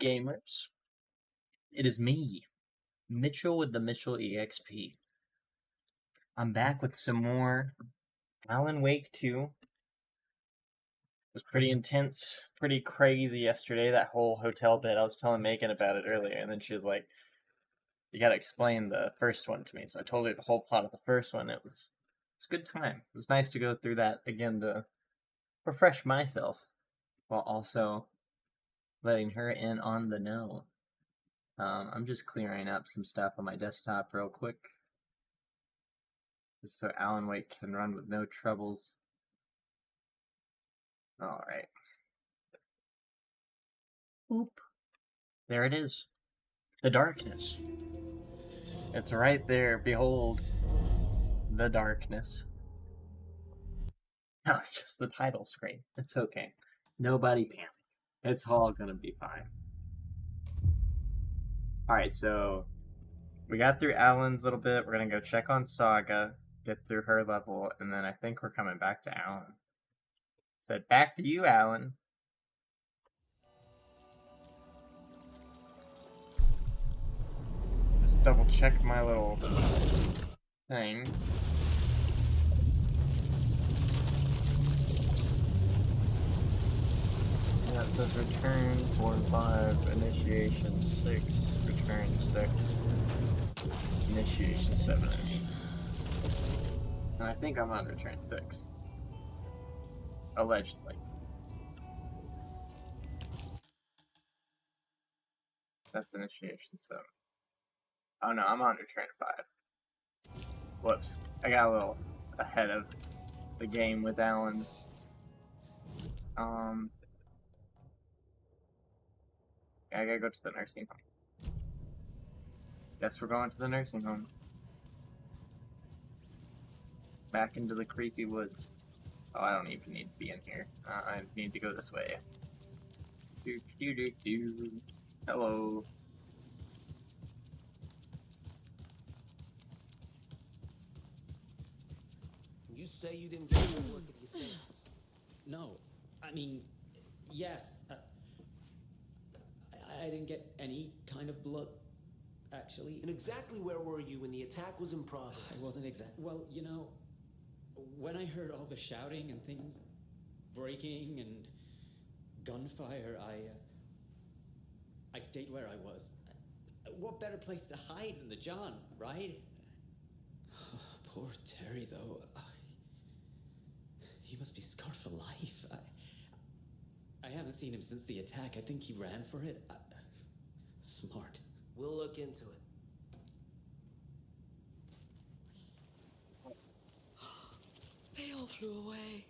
gamers. It is me, Mitchell with the Mitchell EXP. I'm back with some more Alan Wake 2. It was pretty intense, pretty crazy yesterday, that whole hotel bit. I was telling Megan about it earlier, and then she was like, you gotta explain the first one to me. So I told her the whole plot of the first one. It was a good time. It was nice to go through that again to refresh myself, while also letting her in on the know. I'm just clearing up some stuff on my desktop real quick, just so Alan Wake can run with no troubles. Alright. Oop. There it is. The darkness. It's right there. Behold. The darkness. No, it's just the title screen. It's okay. Nobody panic. It's all gonna be fine. Alright, so we got through Alan's little bit. We're gonna go check on Saga, get through her level, and then I think we're coming back to Alan. Said back to you, Alan. Just double check my little thing. Yeah, it says return 4 and 5, initiation 6, return 6, initiation 7. And I think I'm on return 6. Allegedly. That's initiation 7. Oh no, I'm on return 5. Whoops. I got a little ahead of the game with Alan. I gotta go to the nursing home. Guess we're going to the nursing home. Back into the creepy woods. Oh, I don't even need to be in here. I need to go this way. Hello. You say you didn't get any work at the assailants. No, I mean, yes. I didn't get any kind of blood, actually. And exactly where were you when the attack was in progress? I wasn't well, you know, when I heard all the shouting and things breaking and gunfire, I stayed where I was. What better place to hide than the John, right? Poor Terry, though. He must be scarred for life. I haven't seen him since the attack. I think he ran for it. Smart. We'll look into it. They all flew away.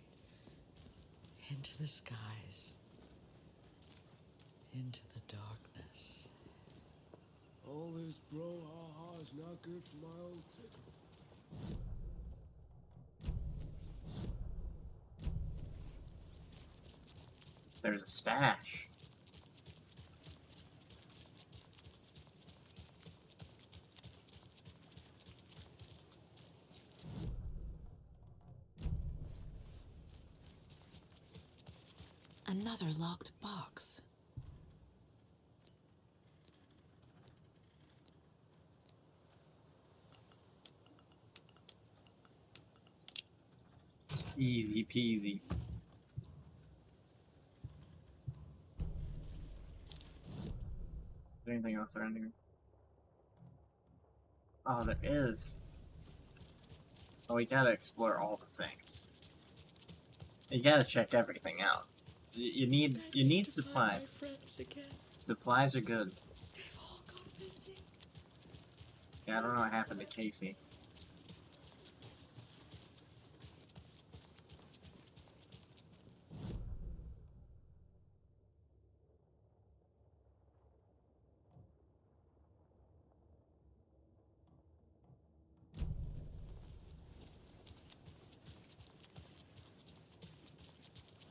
Into the skies. Into the darkness. All this brouhaha is not good for my old tickle. There's a stash. Another locked box. Easy peasy. Is there anything else around here? Oh, there is. Oh, we gotta explore all the things. You gotta check everything out. You need supplies. Supplies are good. They've all gone missing. Yeah, I don't know what happened to Casey.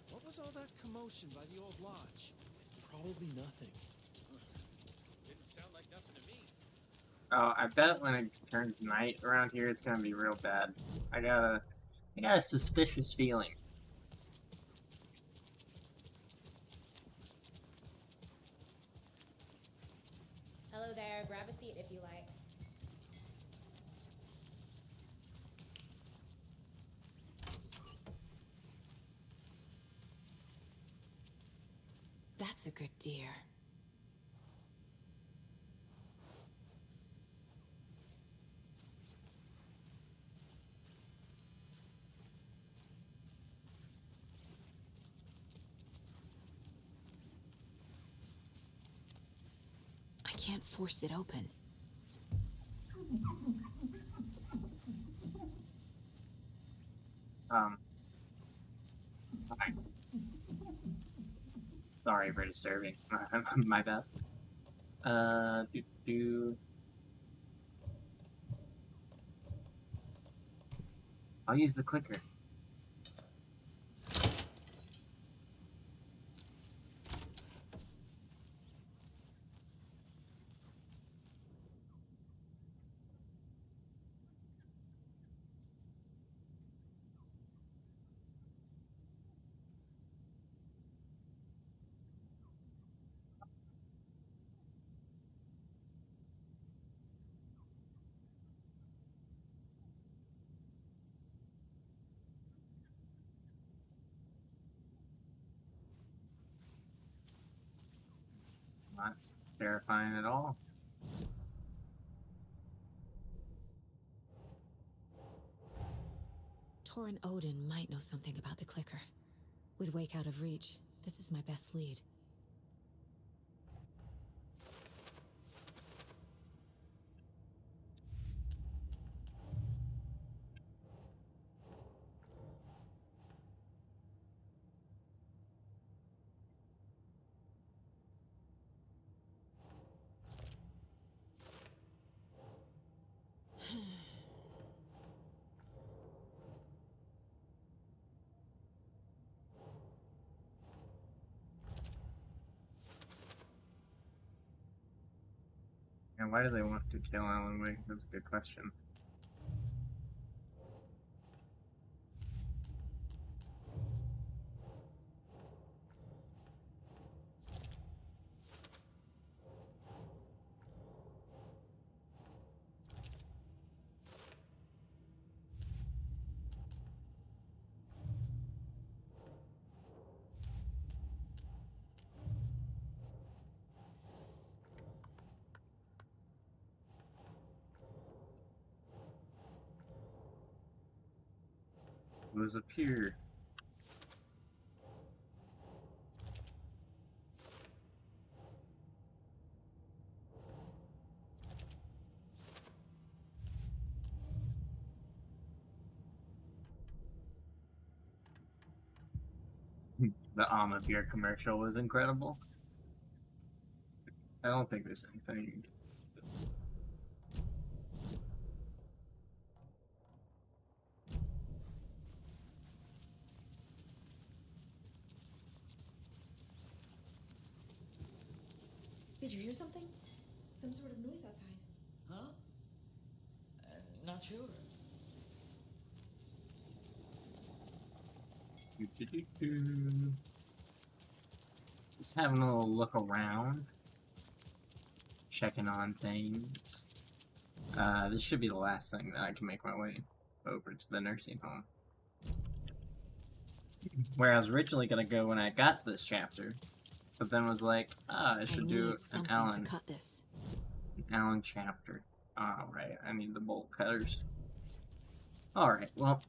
What was all that commotion by the old lodge? It's probably nothing. Didn't sound like nothing to me. Oh, I bet when it turns night around here, it's gonna be real bad. I got a suspicious feeling. Hello there. Grab a seat if you like. That's a good deer. I can't force it open. Hi. Sorry for disturbing. My bad. Do. I'll use the clicker. Not terrifying at all. Torin Odin might know something about the clicker. With Wake out of reach, this is my best lead. And why do they want to kill Alan Wake? That's a good question. It was up here. The Alma beer commercial was incredible. I don't think there's anything. Did you hear something? Some sort of noise outside. Huh? Not sure. Just having a little look around, checking on things. This should be the last thing that I can make my way over to the nursing home. Where I was originally gonna go when I got to this chapter, but then was like, I should do need an something Alan to cut this. chapter. Alright, I need the bolt cutters. Alright, well,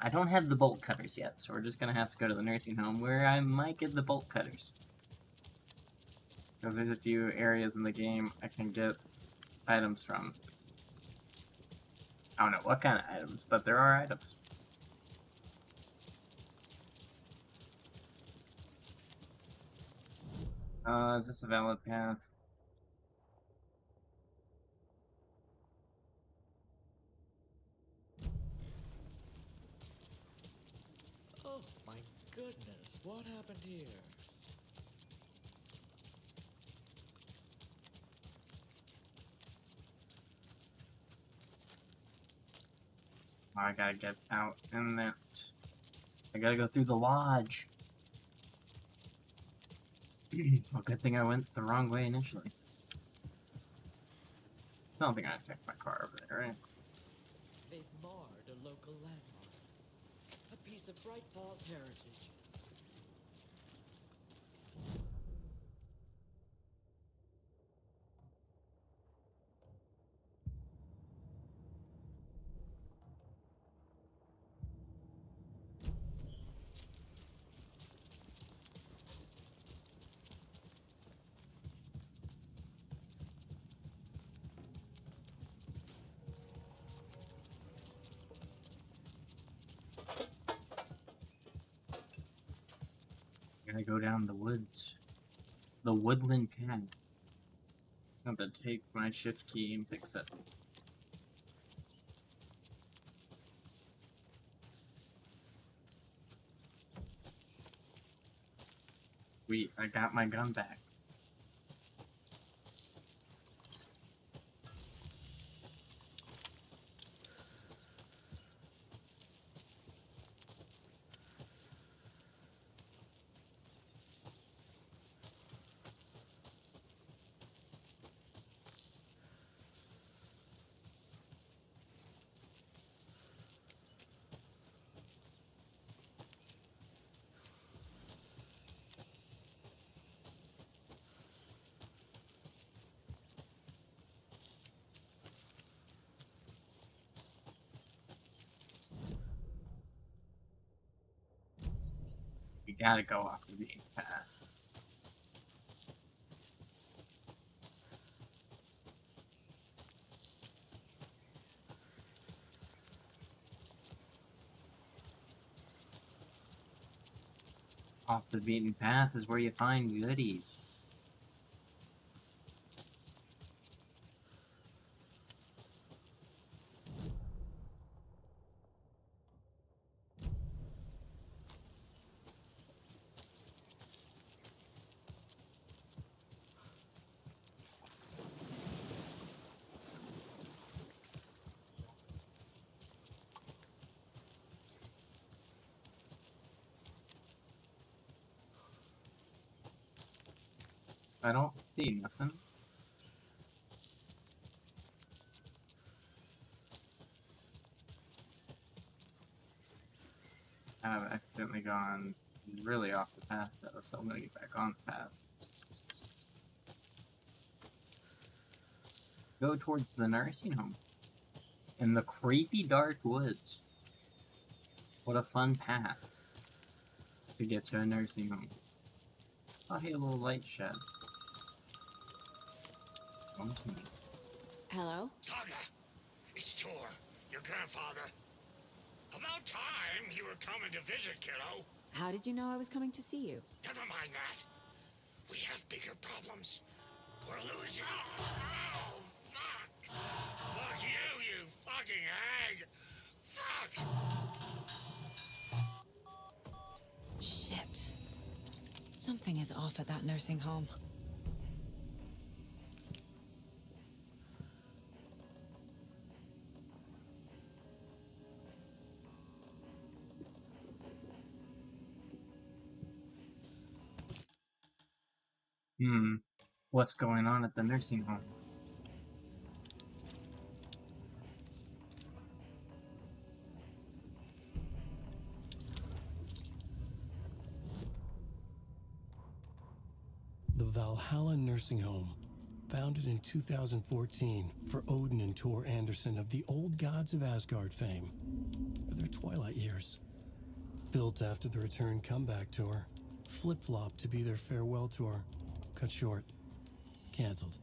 I don't have the bolt cutters yet, so we're just gonna have to go to the nursing home where I might get the bolt cutters. Because there's a few areas in the game I can get items from. I don't know what kind of items, but there are items. Is this a valid path? Oh my goodness, what happened here? Oh, I gotta get out in that. I gotta go through the lodge. Well, good thing I went the wrong way initially. I don't think I attacked my car over there, right? They've marred a local landmark. A piece of Bright Falls heritage. I'm gonna go down the woods. The woodland path. I'm gonna take my shift key and fix it. Sweet, I got my gun back. You gotta go off the beaten path. Off the beaten path is where you find goodies. I don't see nothing. I've accidentally gone really off the path though, so I'm gonna get back on the path. Go towards the nursing home. In the creepy dark woods. What a fun path to get to a nursing home. Oh, hey, a little light shed. Come to me. Hello? Saga, it's Tor, your grandfather. About time you were coming to visit, kiddo. How did you know I was coming to see you? Never mind that. We have bigger problems. We're losing. Oh, fuck! Fuck you, you fucking hag! Fuck! Shit. Something is off at that nursing home. What's going on at the nursing home? The Valhalla Nursing Home, founded in 2014 for Odin and Tor Anderson of the Old Gods of Asgard fame for their twilight years. Built after the return comeback tour, flip-flopped to be their farewell tour, cut short, canceled.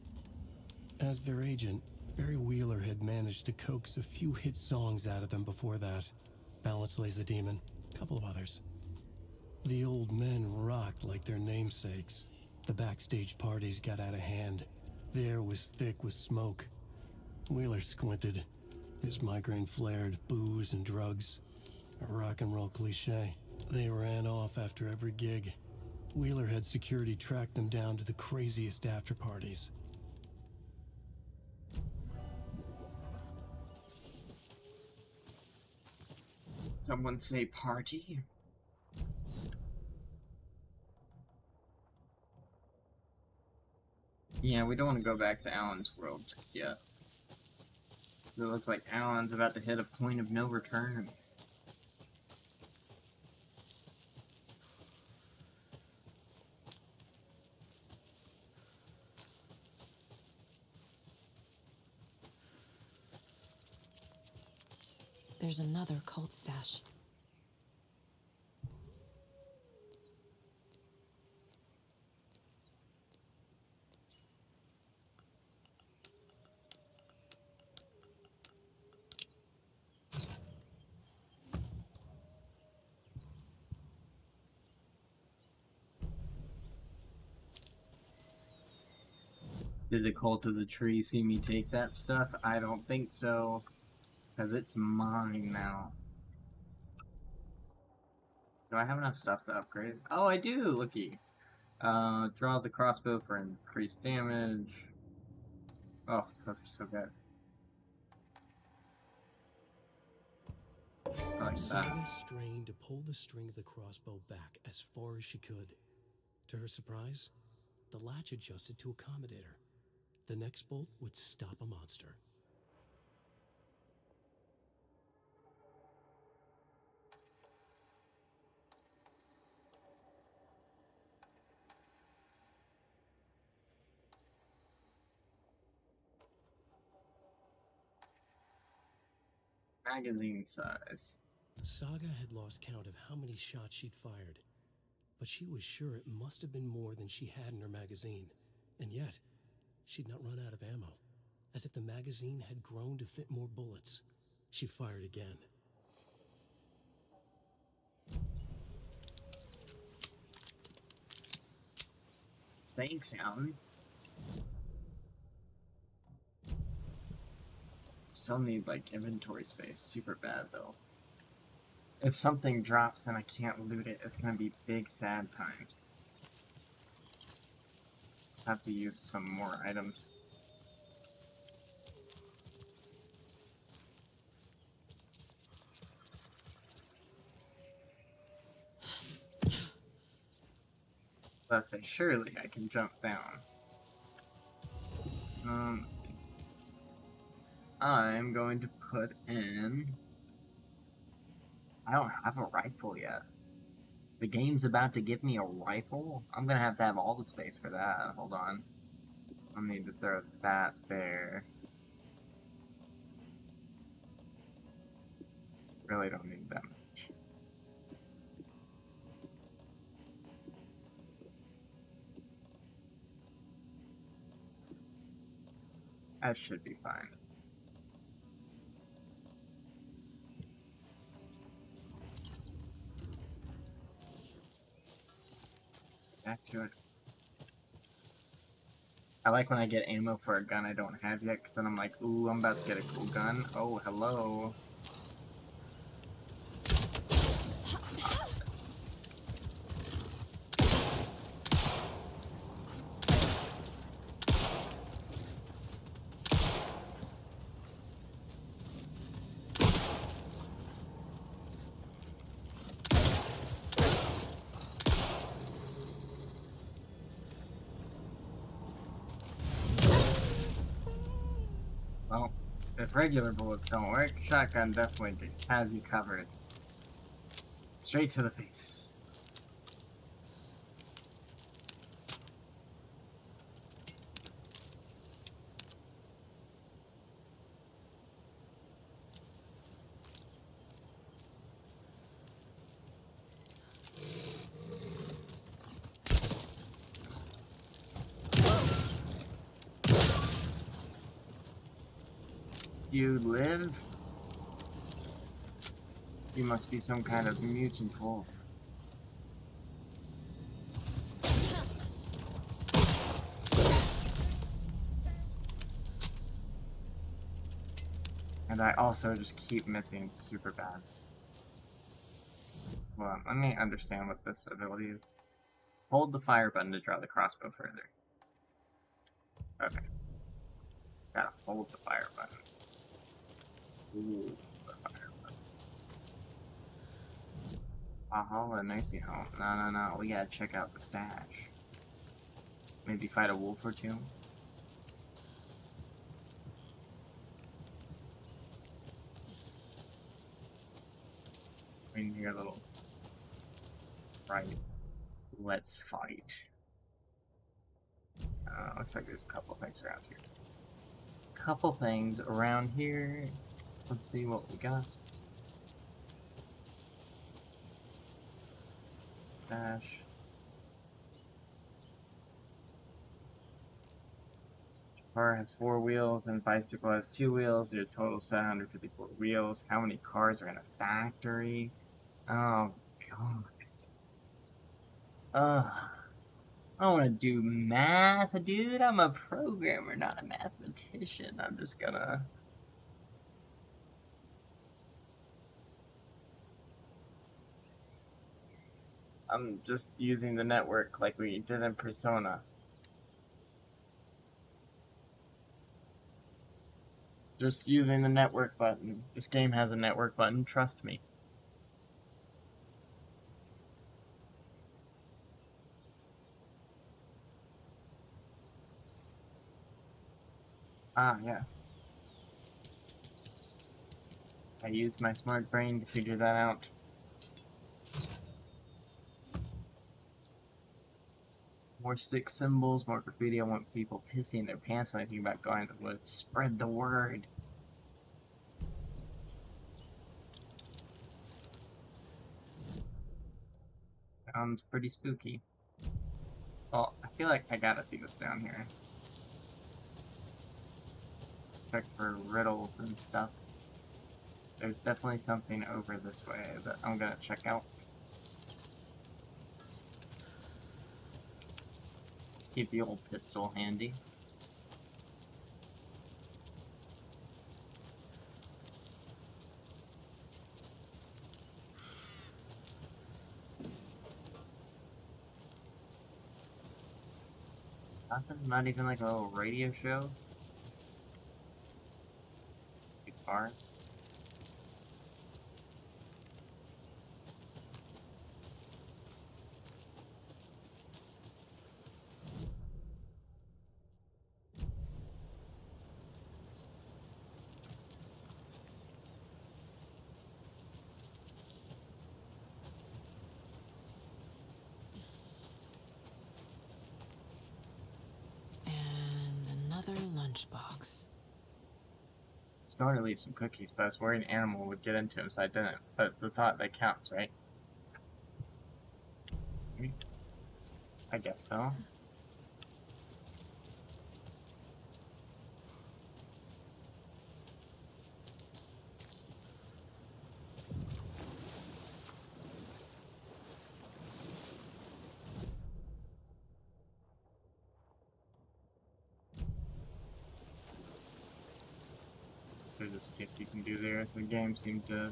As their agent, Barry Wheeler had managed to coax a few hit songs out of them before that. Balance Lays the Demon, a couple of others. The old men rocked like their namesakes. The backstage parties got out of hand. The air was thick with smoke. Wheeler squinted. His migraine flared, booze and drugs. A rock and roll cliche. They ran off after every gig. Wheeler had security track them down to the craziest after parties. Someone say party? Yeah, we don't want to go back to Alan's world just yet. It looks like Alan's about to hit a point of no return. There's another cult stash. Did the cult of the tree see me take that stuff? I don't think so. Because it's mine now. Do I have enough stuff to upgrade? Oh, I do! Looky. Draw the crossbow for increased damage. Oh, those are so good. I like that. Saga strained to pull the string of the crossbow back as far as she could. To her surprise, the latch adjusted to accommodate her. The next bolt would stop a monster. Magazine size. Saga had lost count of how many shots she'd fired, but she was sure it must have been more than she had in her magazine. And yet, she'd not run out of ammo. As if the magazine had grown to fit more bullets. She fired again. Thanks, Alan. Still need, like, inventory space. Super bad, though. If something drops, then I can't loot it. It's gonna be big sad times. Have to use some more items. Let's say, surely I can jump down. Let's see. I'm going to put in... I don't have a rifle yet. The game's about to give me a rifle? I'm gonna have to have all the space for that. Hold on. I'll need to throw that there. Really don't need that much. That should be fine. Back to it. I like when I get ammo for a gun I don't have yet, because then I'm like, ooh, I'm about to get a cool gun. Oh, hello. Well, if regular bullets don't work, shotgun definitely has you covered. Straight to the face. You live? You must be some kind of mutant wolf. And I also just keep missing. It's super bad. Well, let me understand what this ability is. Hold the fire button to draw the crossbow further. Okay. Gotta hold the fire button. Ooh, the fire button. Aha, a nursing home. No. We gotta check out the stash. Maybe fight a wolf or two. in your little... Right. Let's fight. Looks like there's a couple things around here. Couple things around here. Let's see what we got. Dash. Car has 4 wheels and bicycle has 2 wheels. There's a total 754 wheels. How many cars are in a factory? Oh, God. Ugh. I don't want to do math, dude. I'm a programmer, not a mathematician. I'm just gonna... I'm just using the network like we did in Persona. Just using the network button. This game has a network button, trust me. Ah, yes. I used my smart brain to figure that out. More stick symbols, more graffiti. I want people pissing their pants when I think about going to the woods. Spread the word. Sounds pretty spooky. Well, I feel like I gotta see what's down here. Check for riddles and stuff. There's definitely something over this way that I'm gonna check out. Keep the old pistol handy. Nothing? Not even like a little radio show? Guitar? And another lunchbox. Started to leave some cookies, but I was worried an animal would get into them, so I didn't. But it's the thought that counts, right? I guess so. There's a skip you can do there. The game seemed to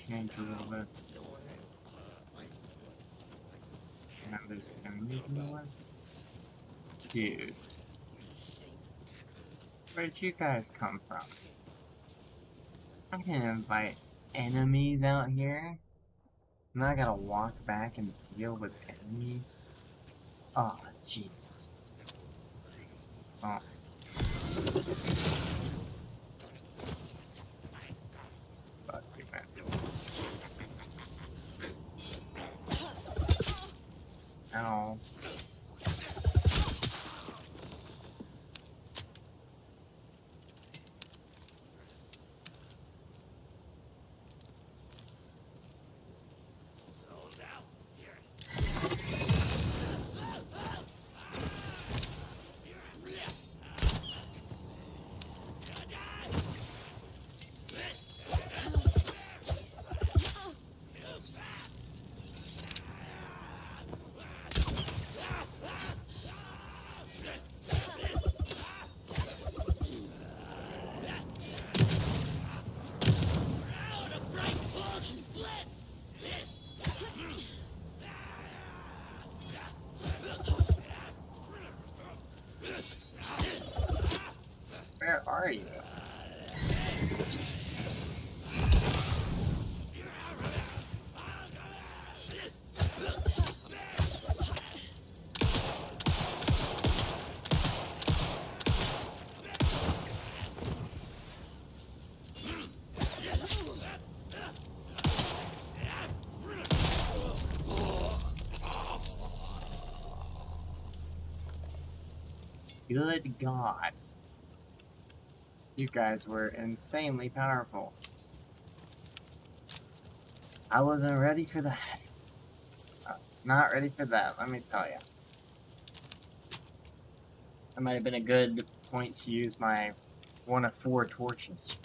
change a little bit. Now there's enemies in the woods. Dude. Where did you guys come from? I didn't invite enemies out here. Now I gotta walk back and deal with enemies? Oh, jeez. Oh. Fuck you, man. Ow. Where are you? Good God. You guys were insanely powerful. I wasn't ready for that. I was not ready for that, let me tell you. That might have been a good point to use my one of 4 torches.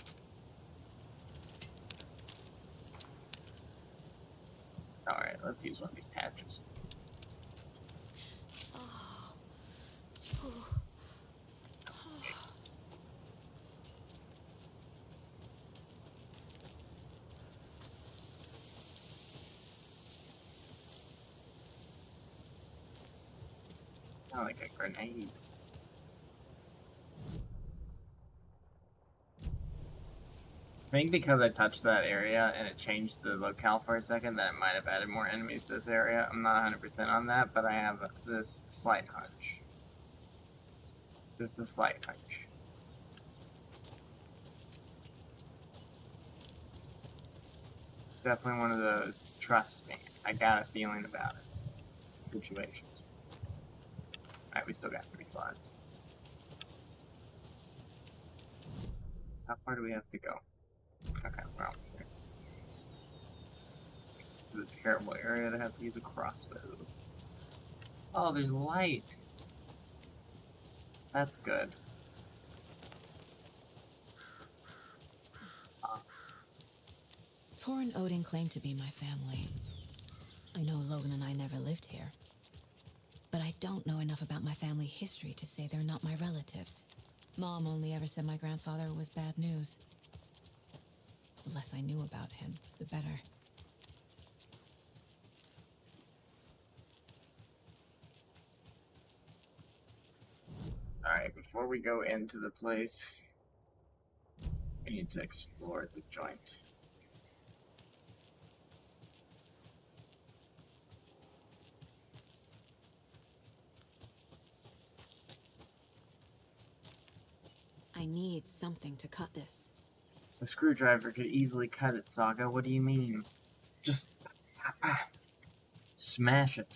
Alright, let's use one of these patches. Not like a grenade. I think because I touched that area and it changed the locale for a second, that might have added more enemies to this area. I'm not 100% on that, but I have this slight hunch. Just a slight hunch. Definitely one of those, trust me, I got a feeling about it, situations. Alright, we still got 3 slots. How far do we have to go? Okay, we're almost there. This is a terrible area to have to use a crossbow. Oh, there's light! That's good. Tor and Odin claim to be my family. I know Logan and I never lived here. But I don't know enough about my family history to say they're not my relatives. Mom only ever said my grandfather was bad news. The less I knew about him, the better. Alright, before we go into the place, we need to explore the joint. I need something to cut this. A screwdriver could easily cut it, Saga. What do you mean? Just smash it.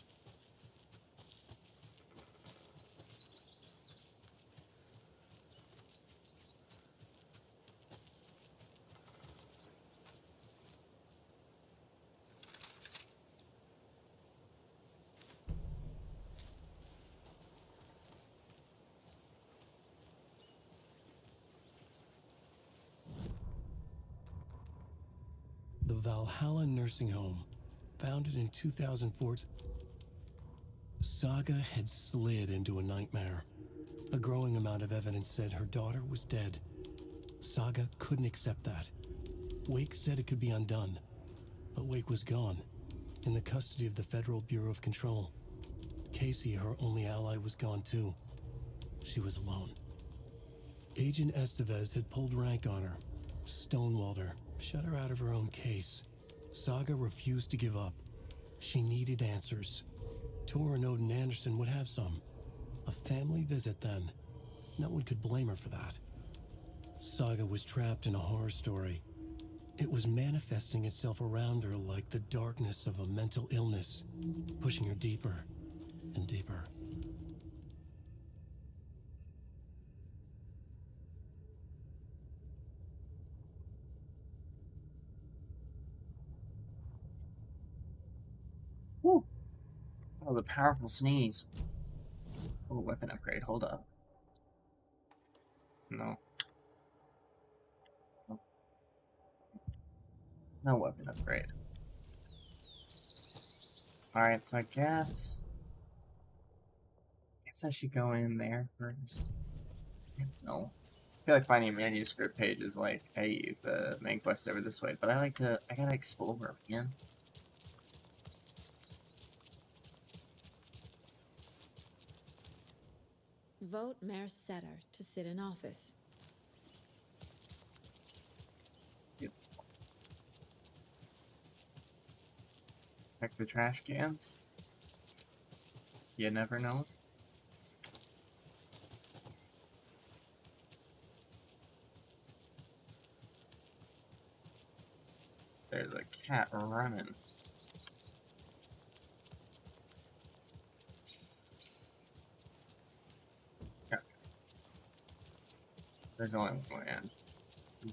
The Valhalla Nursing Home, founded in 2004, Saga had slid into a nightmare. A growing amount of evidence said her daughter was dead. Saga couldn't accept that. Wake said it could be undone, but Wake was gone, in the custody of the Federal Bureau of Control. Casey, her only ally, was gone too. She was alone. Agent Estevez had pulled rank on her, stonewalled her, shut her out of her own case. Saga refused to give up. She needed answers. Tor and Odin Anderson would have some. A family visit then. No one could blame her for that. Saga was trapped in a horror story. It was manifesting itself around her like the darkness of a mental illness, pushing her deeper and deeper. Woo! Oh, the powerful sneeze. Oh, weapon upgrade. Hold up. No. No, no weapon upgrade. Alright, so I guess I should go in there first. No. I feel like finding a manuscript page is like, hey, the main quest is over this way, but I gotta explore, man. Vote Mayor Setter to sit in office. Yep. Check the trash cans. You never know. There's a cat running. There's only one man.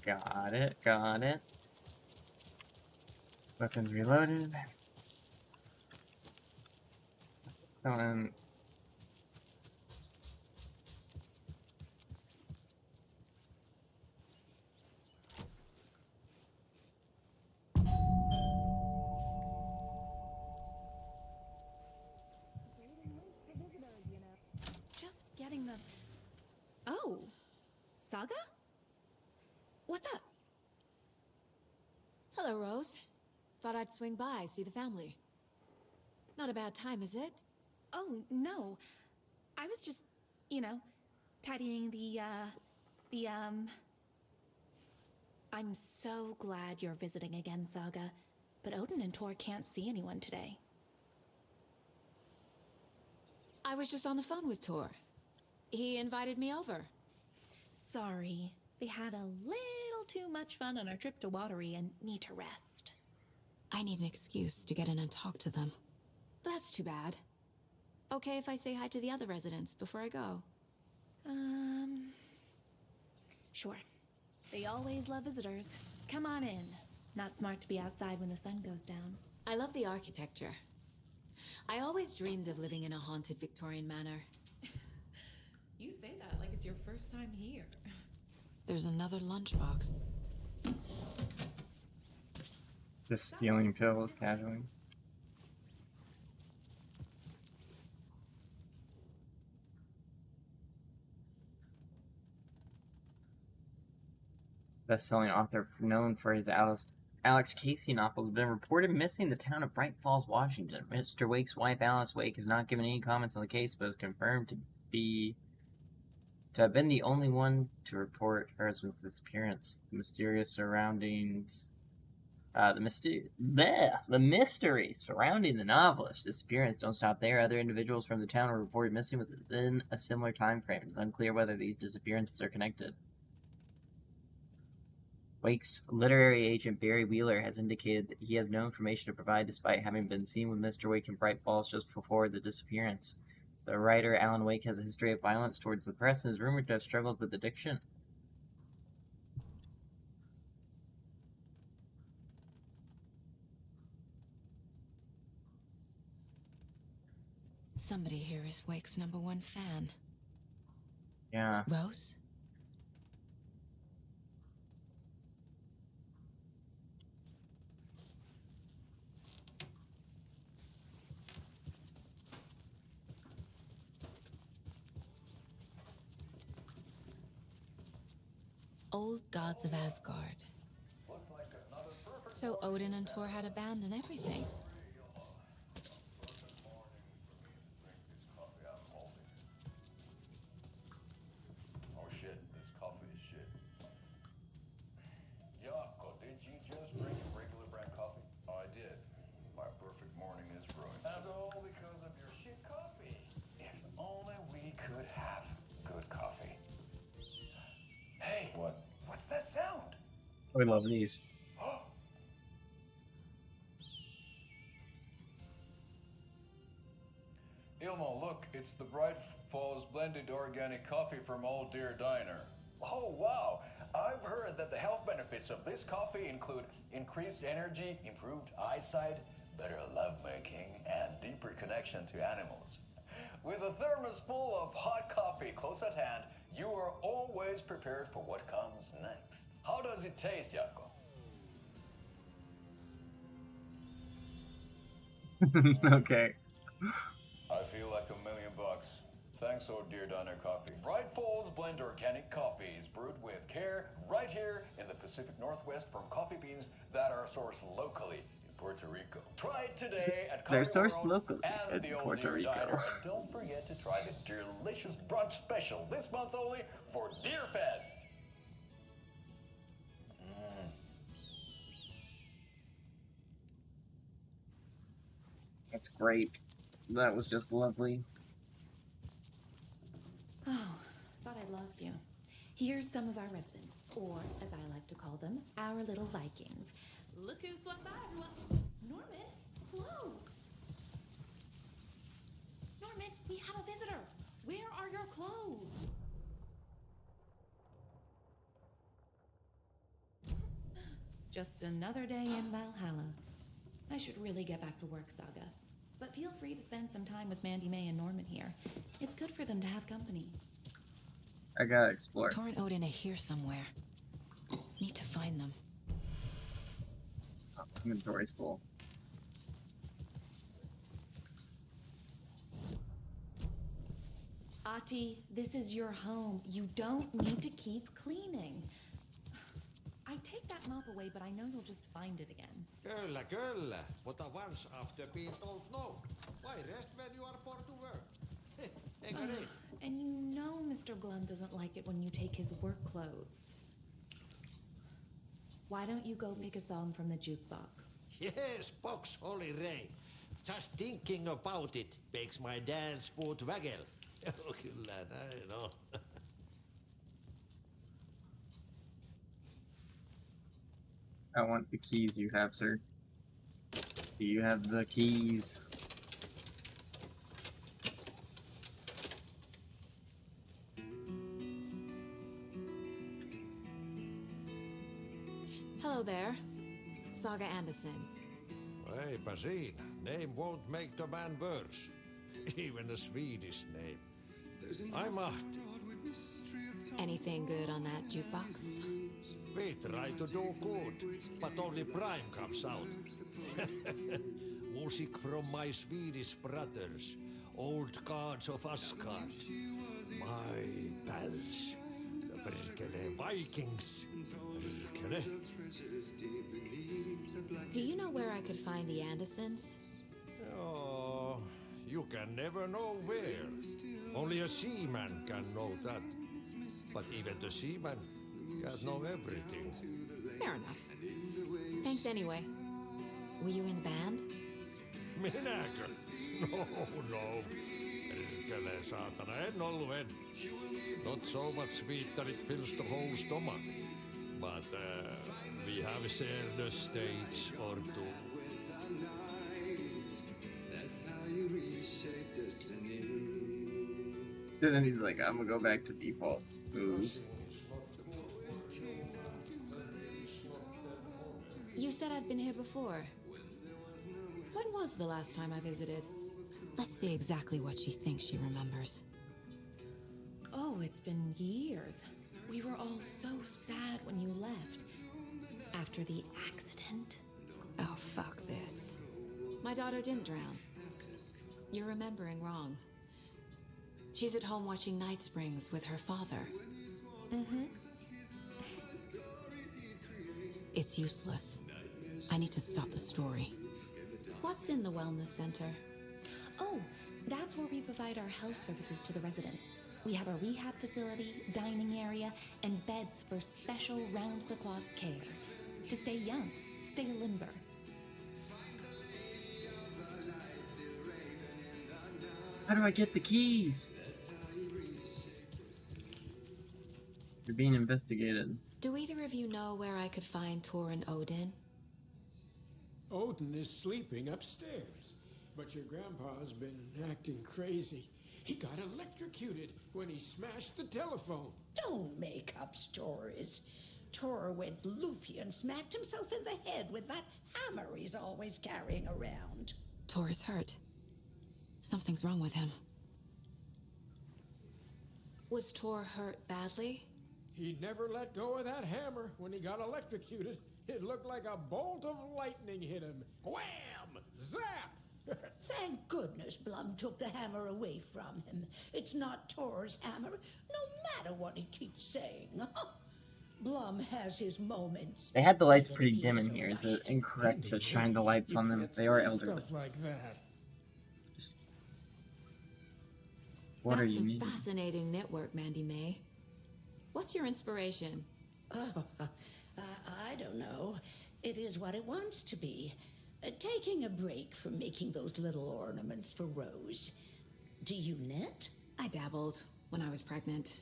Got it, got it. Weapons reloaded. Um, Just getting the. Oh, Saga? What's up? Hello, Rose. Thought I'd swing by, see the family. Not a bad time, is it? Oh, no. I was just, you know, tidying the. I'm so glad you're visiting again, Saga. But Odin and Tor can't see anyone today. I was just on the phone with Tor. He invited me over. Sorry. They had a little too much fun on our trip to Watery and need to rest. I need an excuse to get in and talk to them. That's too bad. Okay if I say hi to the other residents before I go? Sure. They always love visitors. Come on in. Not smart to be outside when the sun goes down. I love the architecture. I always dreamed of living in a haunted Victorian manor. You say that like it's your first time here. There's another lunchbox. just stealing pills casually. Best-selling author known for his Alex Casey novels, has been reported missing in the town of Bright Falls, Washington. Mr. Wake's wife, Alice Wake, has not given any comments on the case, but is confirmed to have been the only one to report her husband's disappearance. The mysterious surroundings. The mystery surrounding the novelist's disappearance don't stop there. Other individuals from the town were reported missing within a similar time frame. It's unclear whether these disappearances are connected. Wake's literary agent Barry Wheeler has indicated that he has no information to provide despite having been seen with Mr. Wake in Bright Falls just before the disappearance. The writer Alan Wake has a history of violence towards the press and is rumored to have struggled with addiction. Somebody here is Wake's #1 fan. Yeah. Rose? Old Gods of Asgard. So Odin and Tor had a band and everything. Oh shit, this coffee is shit. Yako, did you just drink regular brand coffee? I did. My perfect morning is ruined. And all because of your shit coffee. If only we could have good coffee. Hey, what? What's that sound? We love these. Ilmo, look, it's the Bright Falls blended organic coffee from Old Deer Diner. Oh, wow. I've heard that the health benefits of this coffee include increased energy, improved eyesight, better lovemaking, and deeper connection to animals. With a thermos full of hot coffee close at hand, you are always prepared for what comes next. How does it taste, Jaco? Okay. I feel like $1 million. Thanks, Old Deer Diner Coffee. Bright Falls Blend Organic Coffee is brewed with care right here in the Pacific Northwest from coffee beans that are sourced locally in Puerto Rico. Try it today at They're Coffee sourced World locally and in the Old Puerto Deer Rico. Diner. And don't forget to try the delicious brunch special this month only for Deer Fest. That's great. That was just lovely. Oh, thought I'd lost you. Here's some of our residents, or as I like to call them, our little Vikings. Look who swung by, everyone. Norman, clothes. Norman, we have a visitor. Where are your clothes? Just another day in Valhalla. I should really get back to work, Saga. But feel free to spend some time with Mandy May and Norman here. It's good for them to have company. I gotta explore. Tor and Odin are here somewhere. Need to find them. Oh, inventory's full. Ati, this is your home. You don't need to keep cleaning. I take that mop away, but I know you'll just find it again. Kyllä, kyllä. Mutta once after being told no. Why rest when you are born to work? Eikö niin? And you know Mr. Blum doesn't like it when you take his work clothes. Why don't you go pick a song from the jukebox? Yes, box Holy Ray. Just thinking about it makes my dance foot waggle. Kyllä näin on. I want the keys you have, sir. Do you have the keys? Hello there. Saga Anderson. Eipä siinä. Name won't make the man worse. Even a Swedish name. I'm Ahti. Anything good on that jukebox? We try to do good, but only Prime comes out. Music from my Swedish brothers, old gods of Asgard. My pals, the Perkele Vikings. Perkele. Do you know where I could find the Andersons? Oh, you can never know where. Only a seaman can know that. But even the seaman can't know everything. Fair enough. Thanks anyway. Were you in the band? Minäkö? No. Perkele saatana, en ollut en. Not so much sweet that it fills the whole stomach. But we have shared a stage or two. And then he's like, I'm gonna go back to default moves. You said I'd been here before. When was the last time I visited? Let's see exactly what she thinks she remembers. Oh, it's been years. We were all so sad when you left. After the accident. Oh, fuck this. My daughter didn't drown. You're remembering wrong. She's at home watching Night Springs with her father. Mm-hmm. It's useless. I need to stop the story. What's in the wellness center? Oh, that's where we provide our health services to the residents. We have a rehab facility, dining area, and beds for special round-the-clock care. To stay young, stay limber. How do I get the keys? You're being investigated. Do either of you know where I could find Tor and Odin? Odin is sleeping upstairs, but your grandpa's been acting crazy. He got electrocuted when he smashed the telephone. Don't make up stories. Tor went loopy and smacked himself in the head with that hammer he's always carrying around. Tor is hurt. Something's wrong with him. Was Tor hurt badly? He never let go of that hammer when he got electrocuted. It looked like a bolt of lightning hit him. Wham! Zap! Thank goodness Blum took the hammer away from him. It's not Tor's hammer, no matter what he keeps saying. Blum has his moments. They had the lights pretty dim in here. Is it incorrect to shine the lights on them? They are elderly. Stuff like that. What are That's you some needing? fascinating network, Mandy May. What's your inspiration? Oh, I don't know. It is what it wants to be. Taking a break from making those little ornaments for Rose. Do you knit? I dabbled when I was pregnant.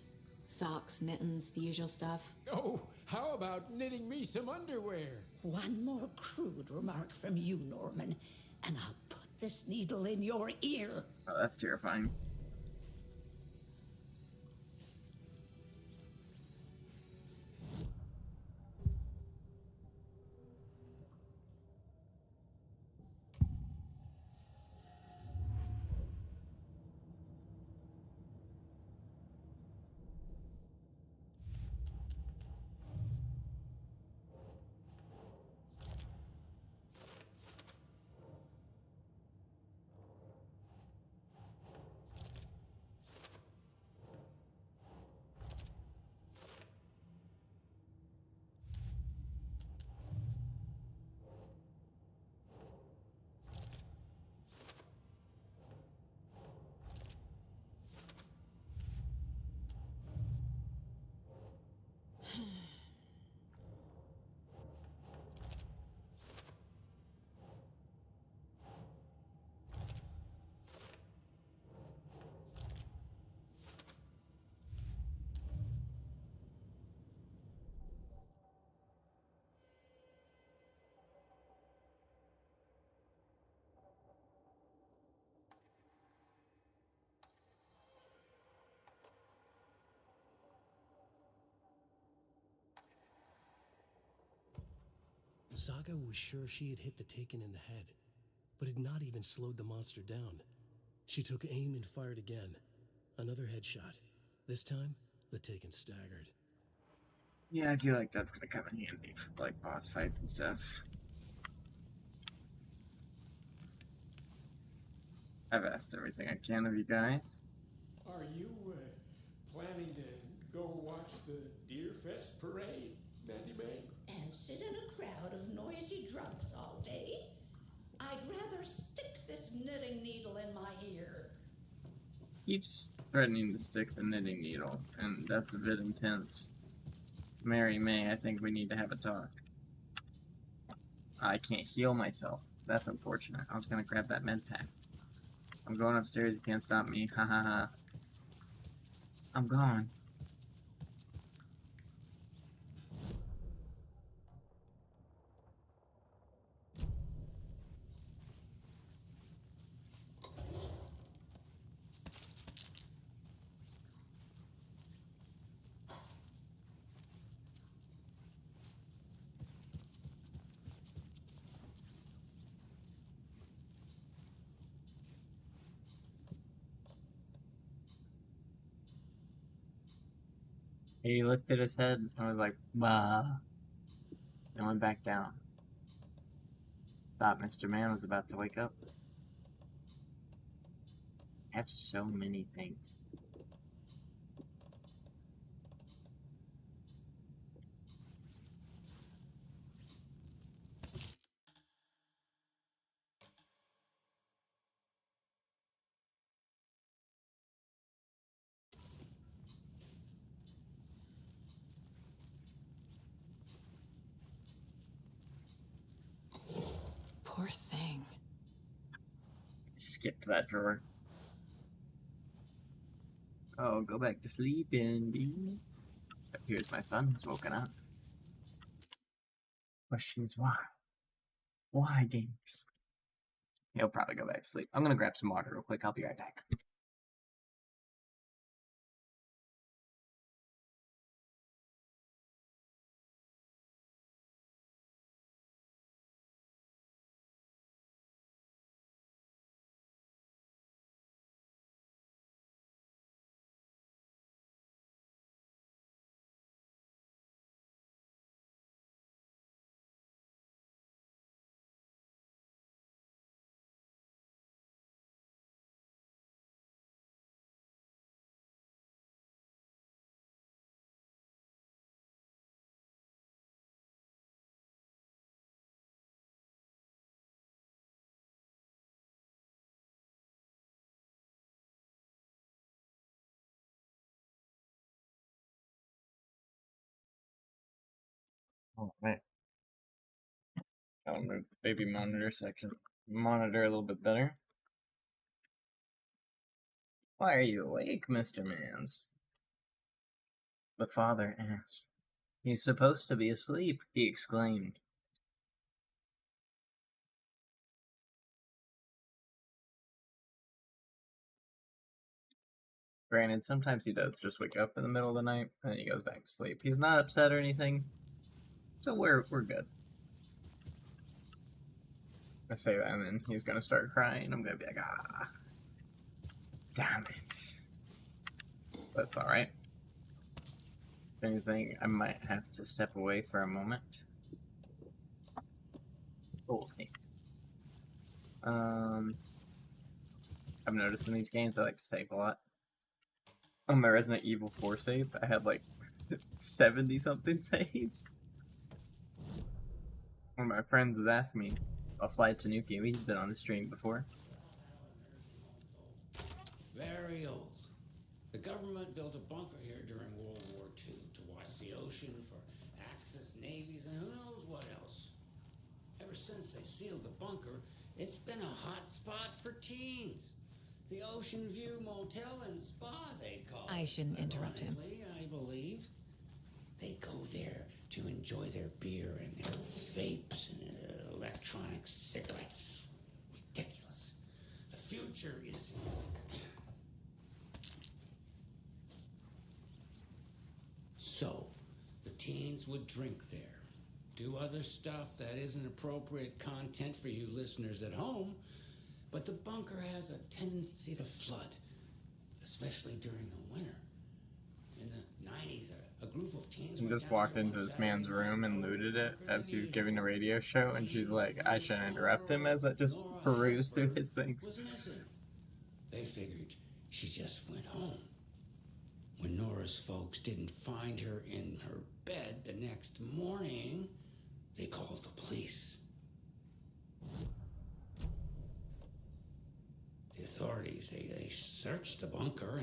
Socks, mittens, the usual stuff. Oh, how about knitting me some underwear? One more crude remark from you, Norman, and I'll put this needle in your ear. Oh, that's terrifying. Saga was sure she had hit the Taken in the head, but had not even slowed the monster down. She took aim and fired again. Another headshot. This time, the Taken staggered. Yeah, I feel like that's gonna come in handy for like boss fights and stuff. I've asked everything I can of you guys. Are you planning to go watch the Deer Fest parade, Mandy May? And sit in a crowd of noisy drunks all day? I'd rather stick this knitting needle in my ear. Keeps threatening to stick the knitting needle, and that's a bit intense. Mary May, I think we need to have a talk. I can't heal myself. That's unfortunate. I was gonna grab that med pack. I'm going upstairs, you can't stop me. Ha ha ha. I'm gone. He lifted his head and was like, bah, and went back down. Thought Mr. Man was about to wake up. I have so many things. Poor thing. Skipped that drawer. Oh, go back to sleep, Indy. Here's my son. He's woken up. Question is why? Why, gamers? He'll probably go back to sleep. I'm gonna grab some water real quick. I'll be right back. All right. I'll move the baby monitor section. Monitor a little bit better. Why are you awake, Mr. Mans? The father asked. He's supposed to be asleep, he exclaimed. Granted, sometimes he does just wake up in the middle of the night, and then he goes back to sleep. He's not upset or anything, so we're good. I say that, and then he's gonna start crying. I'm gonna be like, ah, damn it. That's alright. If anything, I might have to step away for a moment. But we'll see. I've noticed in these games I like to save a lot. On my Resident Evil 4 save, I had like 70-something saves. One of my friends was asking me, I'll slide Tanuki. He's been on the stream before. Very old. The government built a bunker here during World War II to watch the ocean for Axis navies and who knows what else. Ever since they sealed the bunker, it's been a hot spot for teens. The Ocean View Motel and Spa, they call it. I shouldn't interrupt him. Ironically, I believe. They go there to enjoy their beer and their vapes and electronic cigarettes. Ridiculous. The future is... So, the teens would drink there, do other stuff that isn't appropriate content for you listeners at home, but the bunker has a tendency to flood, especially during the winter. In the 90s, a group of teens And went just down walked there one into this Saturday man's night, room and covered looted the it bunker as than he was usual. giving a radio show, and she's like, I shouldn't interrupt him as I just Nora peruse through Hasford his things. was missing. They figured she just went home. When Nora's folks didn't find her in her bed the next morning, they called the police. The authorities, they searched the bunker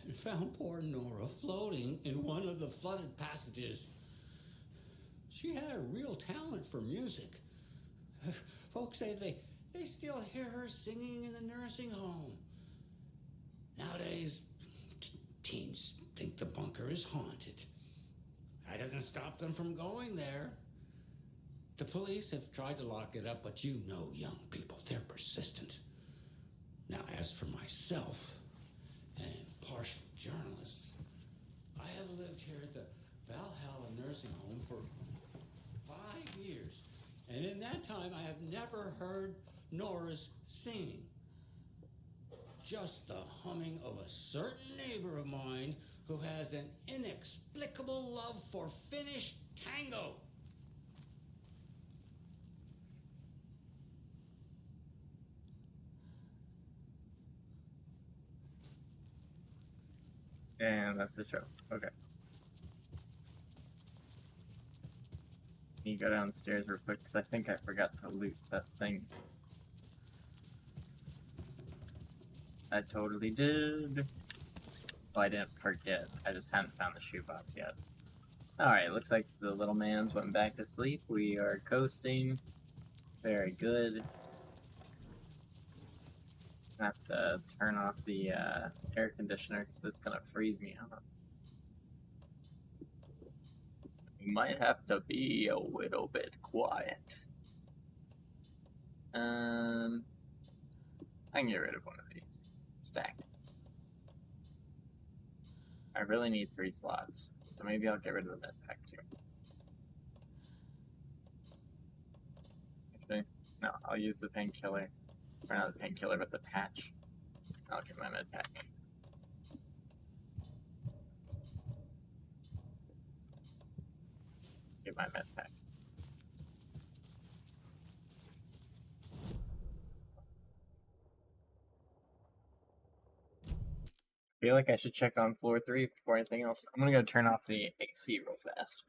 and found poor Nora floating in one of the flooded passages. She had a real talent for music. Folks say they still hear her singing in the nursing home. Nowadays, teens think the bunker is haunted. That doesn't stop them from going there. The police have tried to lock it up, but you know young people, they're persistent. Now, as for myself, an impartial journalist, I have lived here at the Valhalla nursing home for 5 years. And in that time, I have never heard Nora's singing. Just the humming of a certain neighbor of mine who has an inexplicable love for Finnish tango. And that's the show. Okay. You go downstairs real quick, because I think I forgot to loot that thing. I totally did. Well, I didn't forget. I just hadn't found the shoebox yet. Alright, looks like the little man's went back to sleep. We are coasting. Very good. Have to turn off the air conditioner because it's gonna freeze me out. We might have to be a little bit quiet. I can get rid of one of these. Stack. I really need 3 slots, so maybe I'll get rid of the med pack too. Actually, no, I'll use the painkiller. Or not the painkiller, but the patch. I'll get my med pack. Get my med pack. I feel like I should check on floor 3 before anything else. I'm gonna go turn off the AC real fast.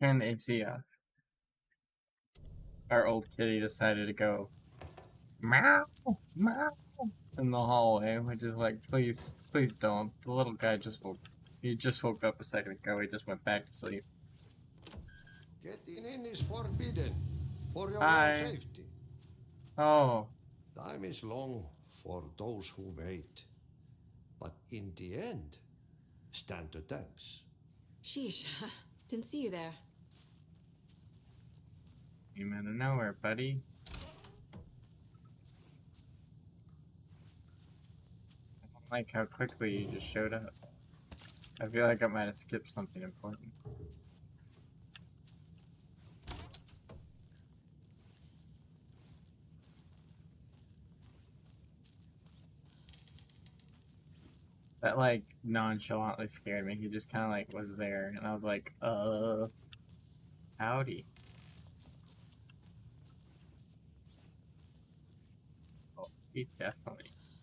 Turn the AC off. Our old kitty decided to go meow, meow in the hallway, which is like, please, please don't. The little guy just woke. He just woke up a second ago. He just went back to sleep. Getting in is forbidden for your Hi. own safety. Oh. Time is long for those who wait. But in the end, stand the thanks. Sheesh, didn't see you there. Came out of nowhere, buddy. I don't like how quickly you just showed up. I feel like I might have skipped something important. That, like, nonchalantly scared me. He just kind of, like, was there, and I was like, howdy. Oh, he definitely is.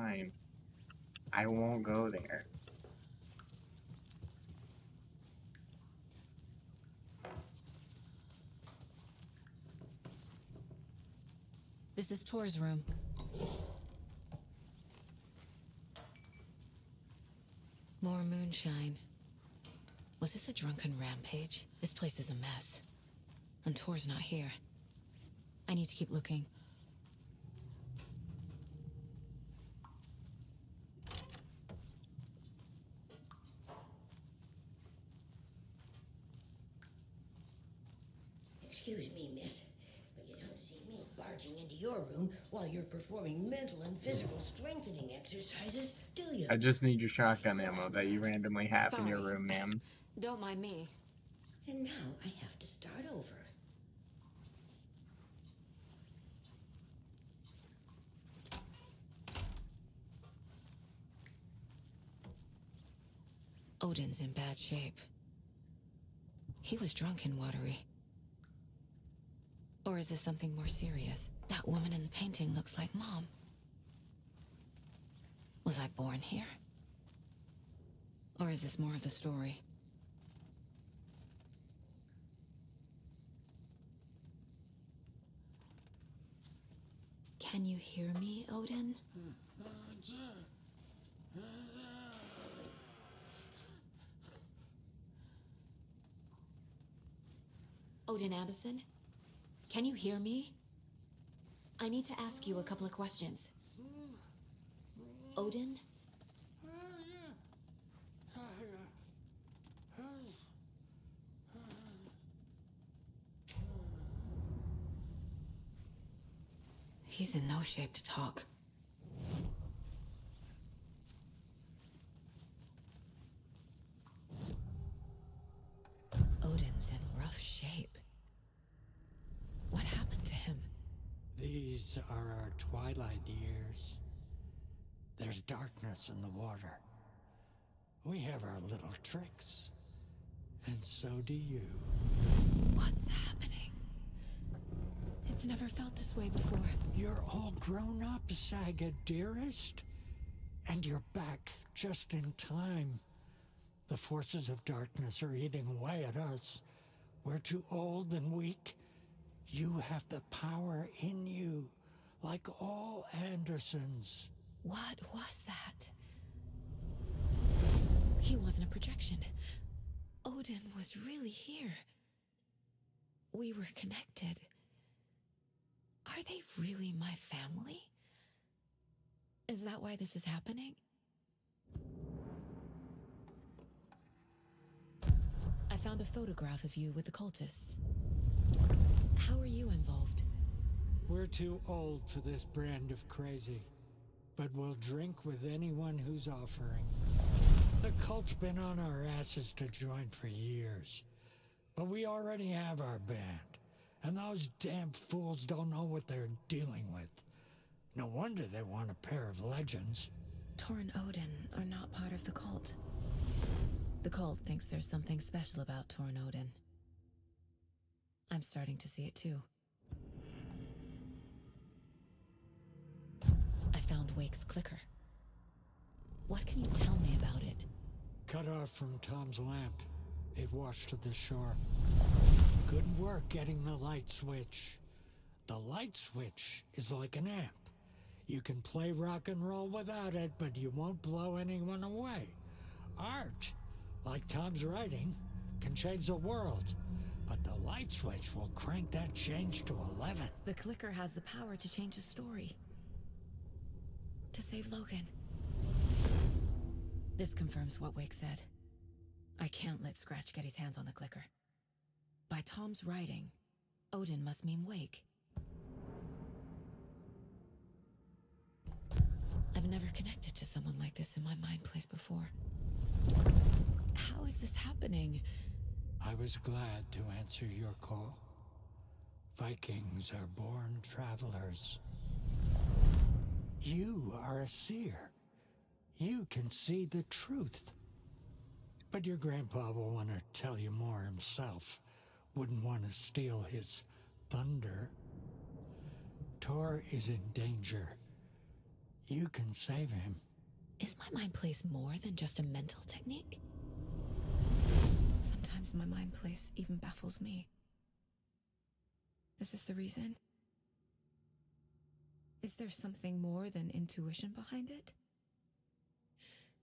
fine. I won't go there. This is Tor's room. More moonshine. Was this a drunken rampage? This place is a mess. And Tor's not here. I need to keep looking. Excuse me, miss, but you don't see me barging into your room while you're performing mental and physical strengthening exercises, do you? I just need your shotgun ammo that you randomly have in your Sorry. room, ma'am. Don't mind me. And now I have to start over. Odin's in bad shape. He was drunk and watery. Or is this something more serious? That woman in the painting looks like Mom. Was I born here? Or is this more of the story? Can you hear me, Odin? Odin Anderson? Can you hear me? I need to ask you a couple of questions. Odin? He's in no shape to talk. Odin's in rough shape. What happened to him? These are our twilight years. There's darkness in the water. We have our little tricks. And so do you. What's happening? It's never felt this way before. You're all grown up, Saga, dearest. And you're back just in time. The forces of darkness are eating away at us. We're too old and weak. You have the power in you, like all Andersons. What was that? He wasn't a projection. Odin was really here. We were connected. Are they really my family? Is that why this is happening? I found a photograph of you with the cultists. How are you involved? We're too old for this brand of crazy, but we'll drink with anyone who's offering. The cult's been on our asses to join for years, but we already have our band, and those damn fools don't know what they're dealing with. No wonder they want a pair of legends. Tor and Odin are not part of the cult. The cult thinks there's something special about Tor and Odin. I'm starting to see it too. I found Wake's clicker. What can you tell me about it? Cut off from Tom's lamp. It washed to the shore. Good work getting the light switch. The light switch is like an amp. You can play rock and roll without it, but you won't blow anyone away. Art, like Tom's writing, can change the world. But the light switch will crank that change to 11. The clicker has the power to change the story. To save Logan. This confirms what Wake said. I can't let Scratch get his hands on the clicker. By Tom's writing, Odin must mean Wake. I've never connected to someone like this in my mind place before. How is this happening? I was glad to answer your call. Vikings are born travelers. You are a seer. You can see the truth. But your grandpa will want to tell you more himself. Wouldn't want to steal his thunder. Tor is in danger. You can save him. Is my mind place more than just a mental technique? Sometimes my mind place even baffles me. Is this the reason? Is there something more than intuition behind it?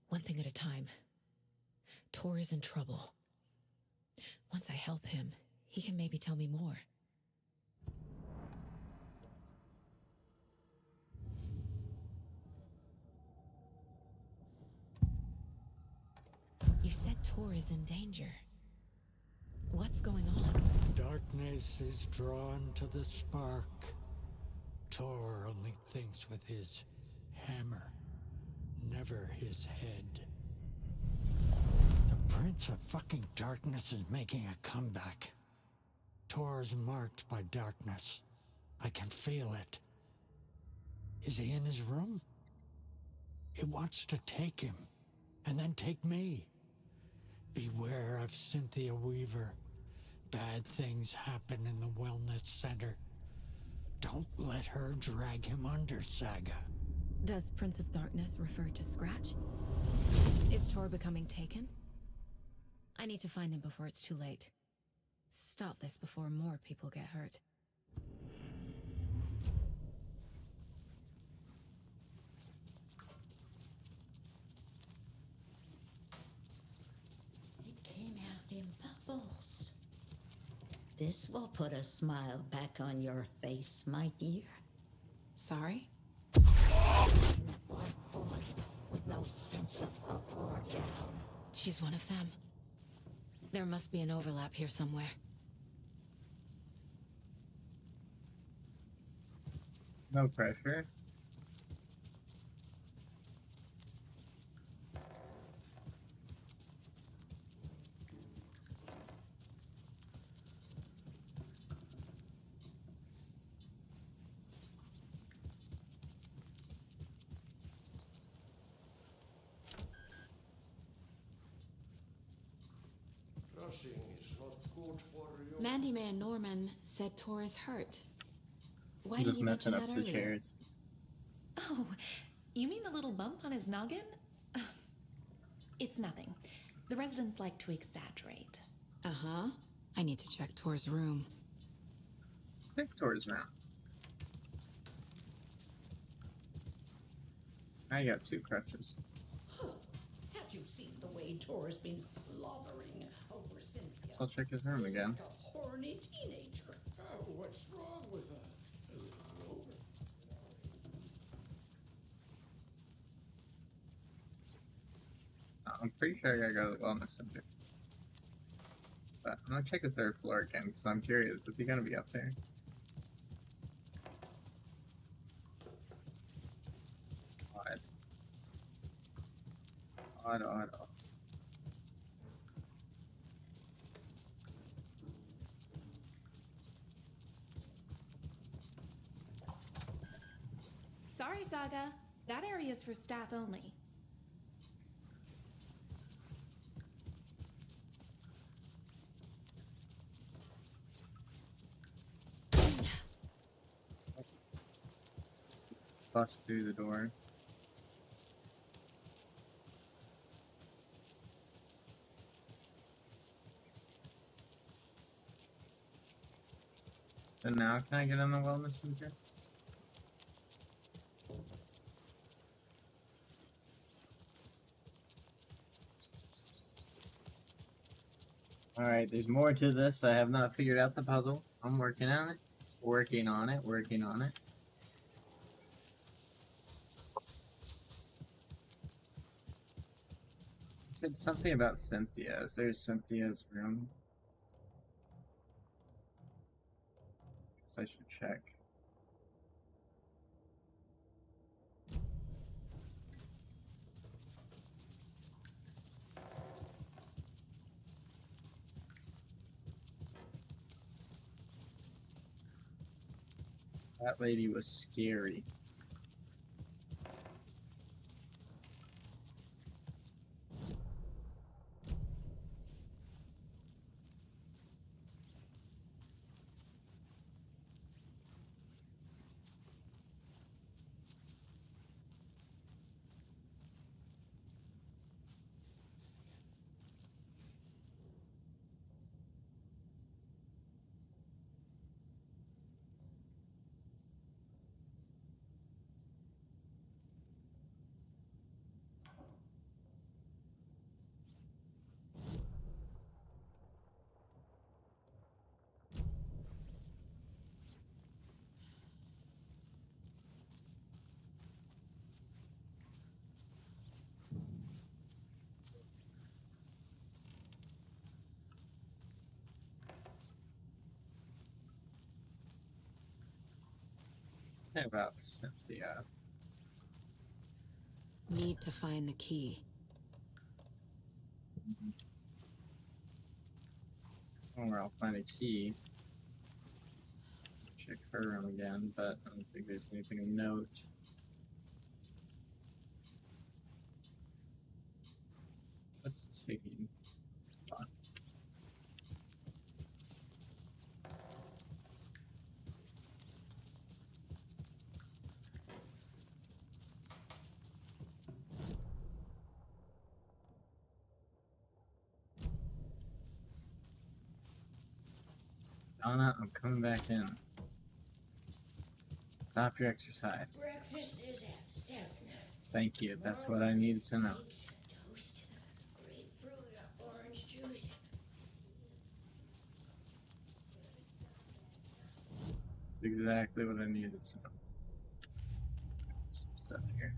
One thing at a time. Tor is in trouble. Once I help him, he can maybe tell me more. You said Tor is in danger. What's going on? Darkness is drawn to the spark. Tor only thinks with his hammer, never his head. The Prince of fucking Darkness is making a comeback. Tor's marked by darkness. I can feel it. Is he in his room? It wants to take him, and then take me. Beware of Cynthia Weaver. Bad things happen in the wellness center. Don't let her drag him under, Saga. Does Prince of Darkness refer to Scratch? Is Tor becoming taken? I need to find him before it's too late. Stop this before more people get hurt. It came out in bubbles. This will put a smile back on your face, my dear. Sorry? In a black void with no sense of up or down. She's one of them. There must be an overlap here somewhere. No pressure. Rushing is not good for you. Mandy Man Norman said Tor is hurt. Why I'm did just you mention messing that up the earlier? chairs. Oh, you mean the little bump on his noggin? It's nothing. The residents like to exaggerate. Uh-huh. I need to check Tor's room. Victor's round. I got 2 crutches. Have you seen the way Tor's been slobbering over Cynthia? So I'll check his room He's again. like a horny teenager. Oh, what's wrong with her? A little rogue? I'm pretty sure I gotta go to the wellness center. But I'm gonna check the 3rd floor again because I'm curious. Is he gonna be up there? Odd. Odd, odd, odd. Sorry, Saga. That area is for staff only. Bust through the door. So now can I get on the wellness center? Alright, there's more to this. I have not figured out the puzzle. I'm working on it. Working on it. Working on it. It said something about Cynthia. Is there Cynthia's room? Guess I should check. That lady was scary. About Cynthia. Need to find the key. Or I'll find a key. Check her room again, but I don't think there's anything of note. What's taking fun? Donna, I'm coming back in. Stop your exercise. Breakfast is at 7. Thank you. That's what I needed to know. Eggs, toast, grapefruit, orange juice. Exactly what I needed to know. Some stuff here.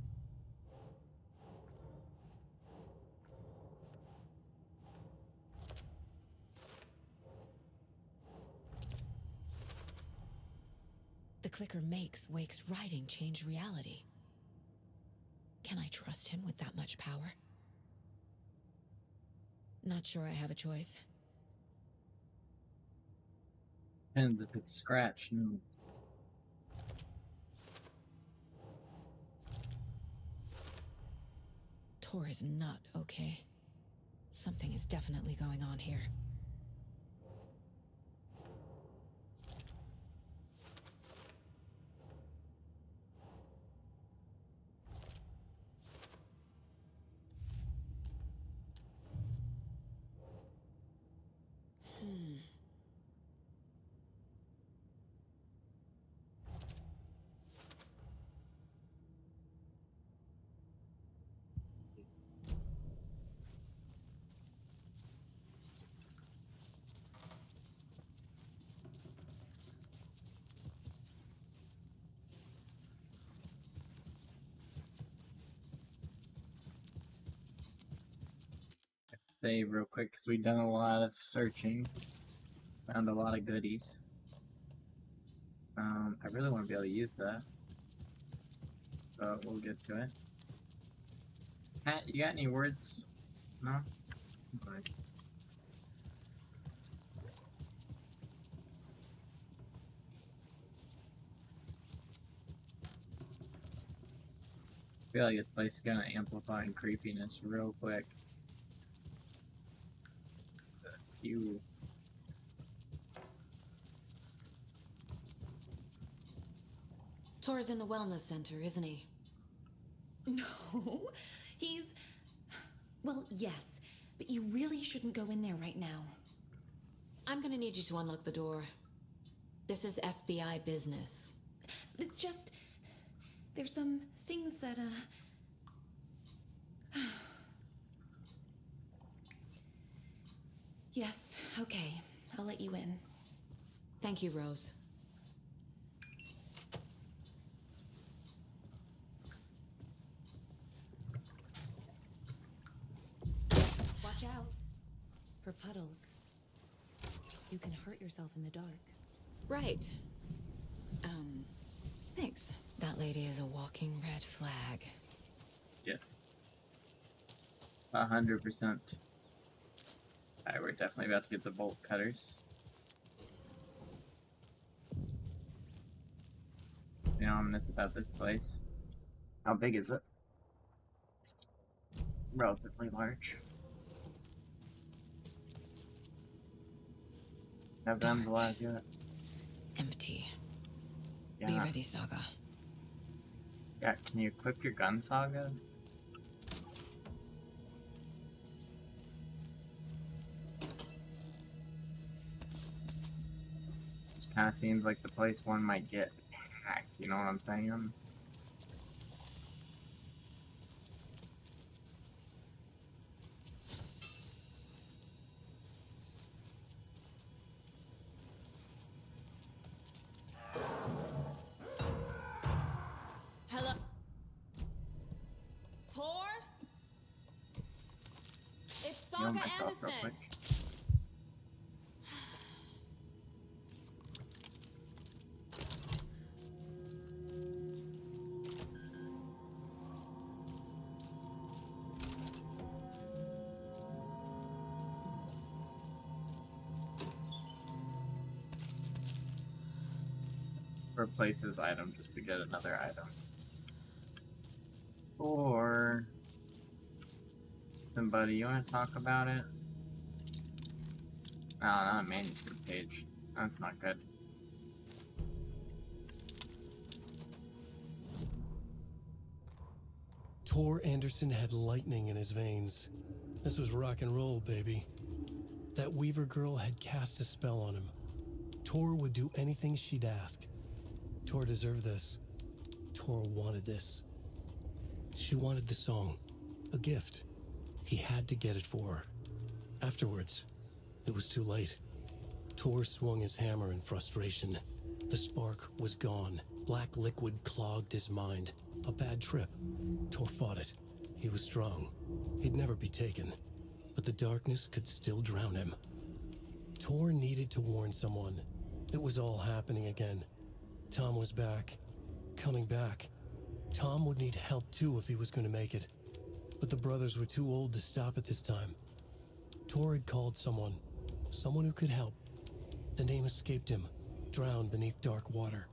The clicker makes Wake's writing change reality. Can I trust him with that much power? Not sure I have a choice. Depends if it's scratched. No. Tor is not okay. Something is definitely going on here. Save real quick because we've done a lot of searching. Found a lot of goodies. I really want to be able to use that. But we'll get to it. Pat, you got any words? No? Alright. I feel like this place is gonna amplify creepiness real quick. You. Tor's in the wellness center, isn't he? No, he's... Well, yes, but you really shouldn't go in there right now. I'm gonna need you to unlock the door. This is FBI business. It's just... There's some things that, Yes, okay. I'll let you in. Thank you, Rose. Watch out for puddles. You can hurt yourself in the dark. Right. Thanks. That lady is a walking red flag. Yes. 100%. Alright, we're definitely about to get the bolt cutters. The ominous about this place. How big is it? Relatively large. Have guns alive yet? Empty. Yeah. Be ready, Saga. Yeah, can you equip your gun, Saga? This kind of seems like the place one might get hacked, you know what I'm saying? Hello? Tor? It's Heal Saga myself real Anderson. quick. replace his item just to get another item. Or somebody, you want to talk about it? Oh, not a manuscript page. That's not good. Tor Anderson had lightning in his veins. This was rock and roll, baby. That Weaver girl had cast a spell on him. Tor would do anything she'd ask. Tor deserved this. Tor wanted this. She wanted the song. A gift. He had to get it for her. Afterwards, it was too late. Tor swung his hammer in frustration. The spark was gone. Black liquid clogged his mind. A bad trip. Tor fought it. He was strong. He'd never be taken. But the darkness could still drown him. Tor needed to warn someone. It was all happening again. Tom was back. Coming back. Tom would need help too if he was going to make it. But the brothers were too old to stop it this time. Tor had called someone. Someone who could help. The name escaped him, drowned beneath dark water.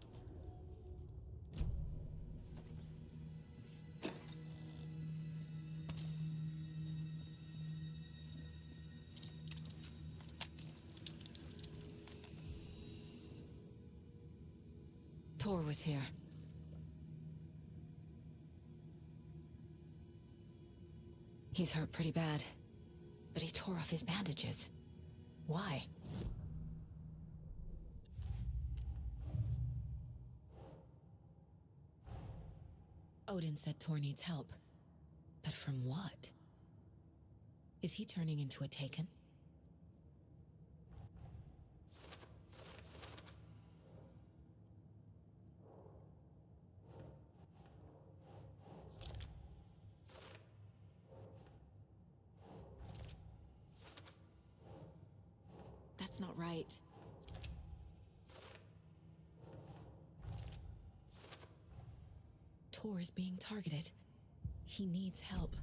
Tor was here. He's hurt pretty bad, but he tore off his bandages. Why? Odin said Tor needs help. But from what? Is he turning into a Taken? That's not right. Tor is being targeted. He needs help.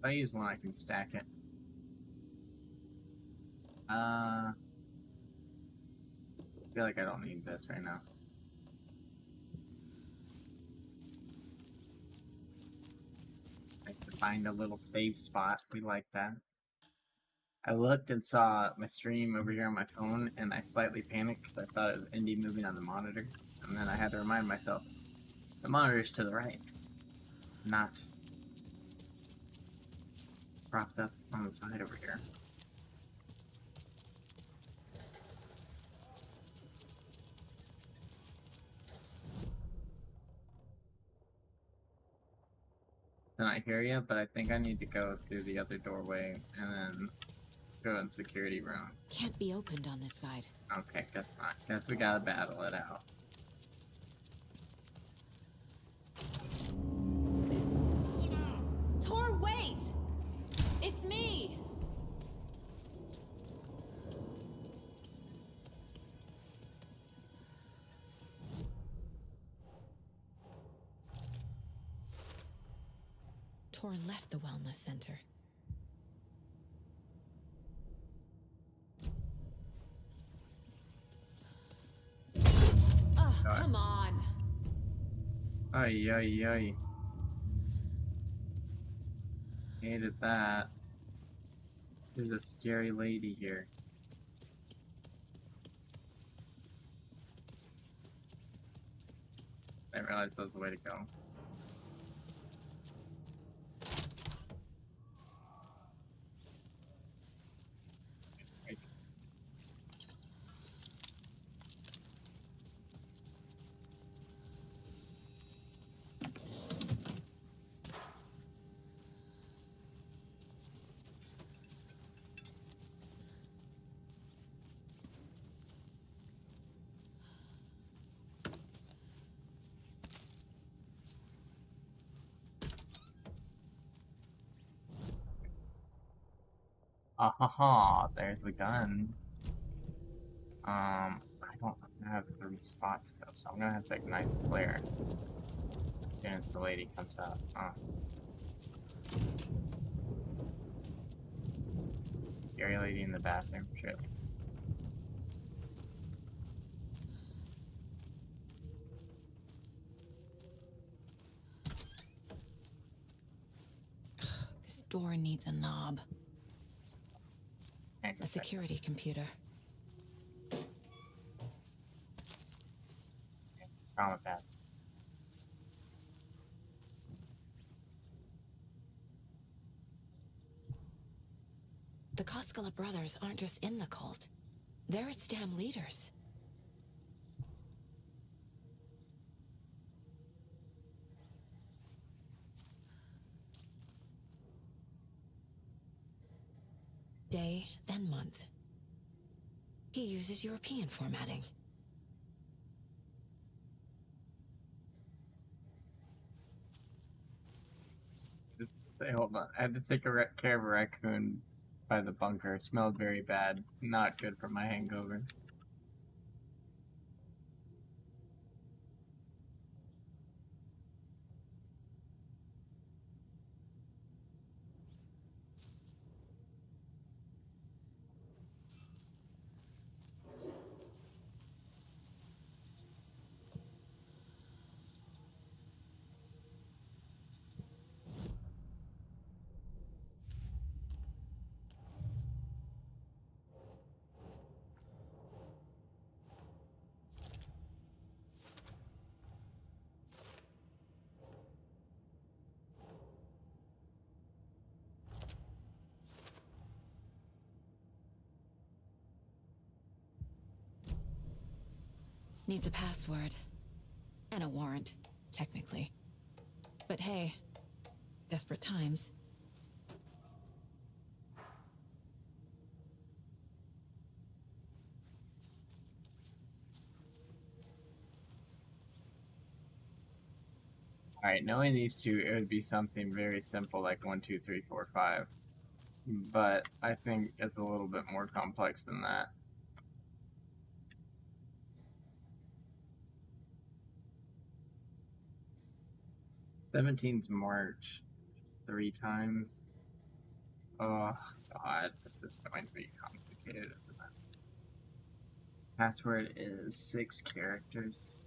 If I use one, I can stack it. I feel like I don't need this right now. Nice to find a little safe spot. We like that. I looked and saw my stream over here on my phone, and I slightly panicked because I thought it was Indy moving on the monitor. And then I had to remind myself, the monitor's to the right, not propped up on the side over here. So I hear you, but I think I need to go through the other doorway and then go in security room. Can't be opened on this side. Okay, guess not. Guess we gotta battle it out. Tor, wait! It's me! Tor left the wellness center. Oh, come on! Ay, ay, ay. Hated that. There's a scary lady here. I didn't realize that was the way to go. Ah ha ha, there's the gun. I don't have 3 spots though, so I'm gonna have to ignite the flare as soon as the lady comes out. Scary lady in the bathroom, surely. This door needs a knob. Can't go A check. security computer. Wrong with that. The Koskela brothers aren't just in the cult. They're its damn leaders. Day, then month. He uses European formatting. Just say, hold on. I had to take care of a raccoon by the bunker. It smelled very bad. Not good for my hangover. Needs a password. And a warrant, technically. But hey, desperate times. Alright, knowing these two, it would be something very simple like 1, 2, 3, 4, 5. But I think it's a little bit more complex than that. 17's March 3 times. Oh god, this is going to be complicated, isn't it? Password is 6 characters.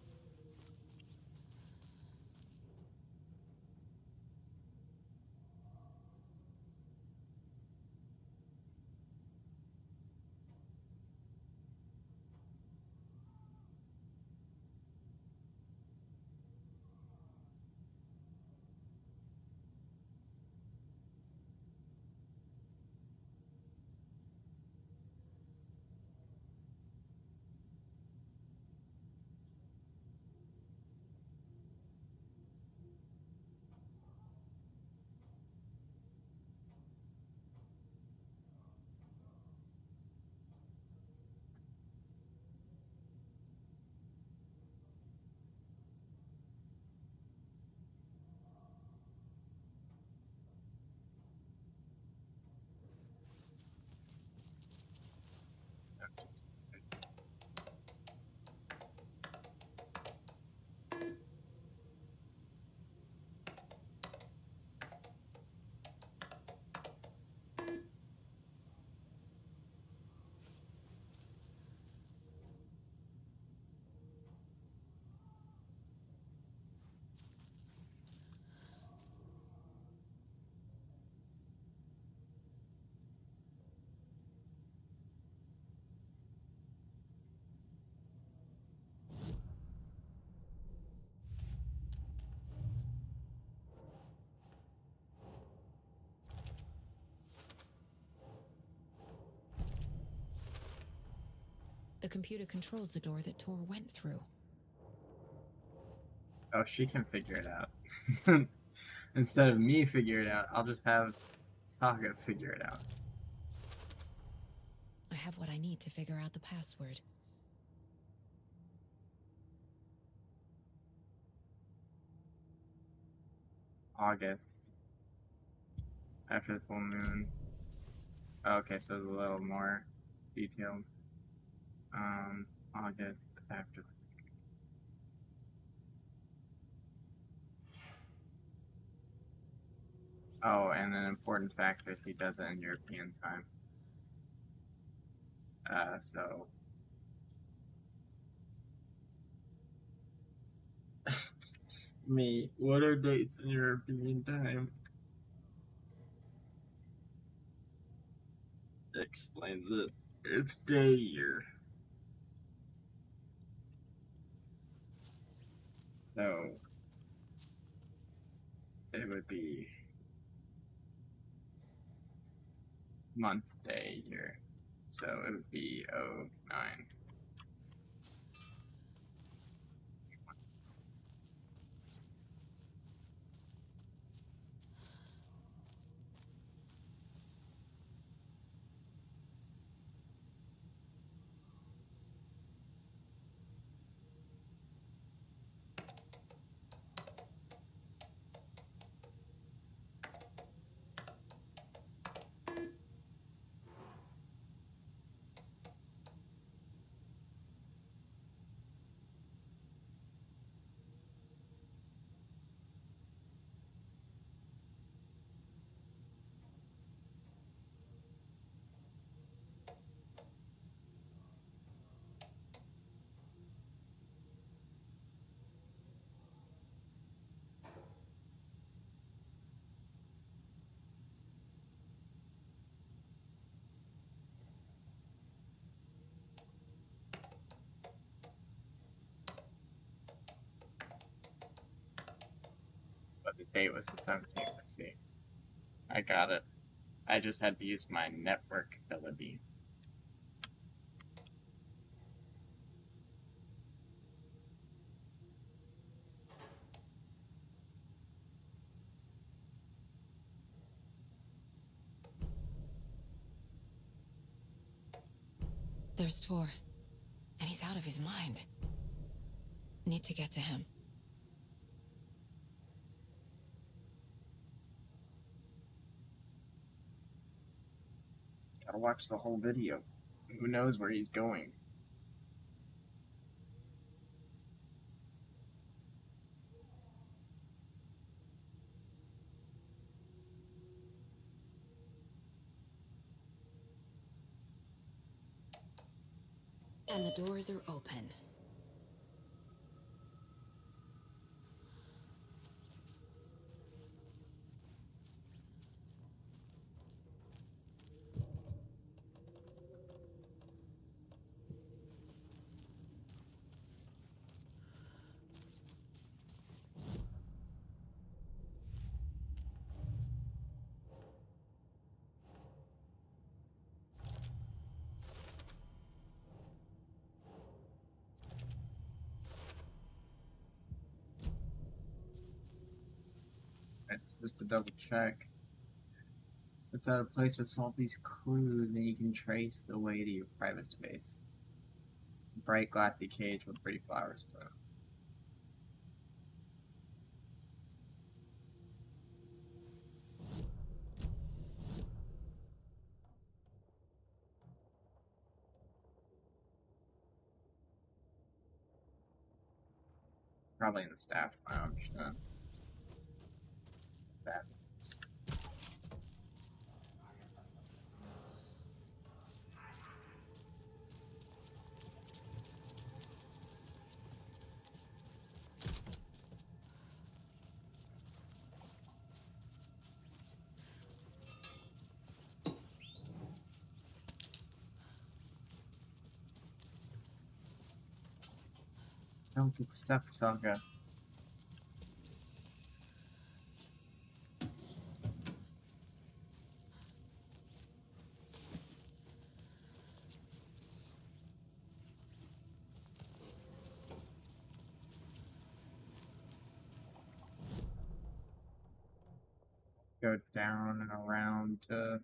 The computer controls the door that Tor went through. Oh, she can figure it out. Instead of me figure it out, I'll just have Saga figure it out. I have what I need to figure out the password. August. After the full moon. Okay, so it's a little more detailed. August after. Oh, and an important factor is he does it in European time. So. Me, what are dates in European time? Explains it. It's day year. So it would be month day year. So it would be 09. But the date was the 17th. I see. I got it. I just had to use my network ability. There's Tor, and he's out of his mind. Need to get to him. Gotta watch the whole video. Who knows where he's going? And the doors are open. It's just to double check. It's at a place with all these clues, and you can trace the way to your private space. Bright glassy cage with pretty flowers bloom. Probably in the staff lounge. That. Don't get stuck, Saga. Go down and around to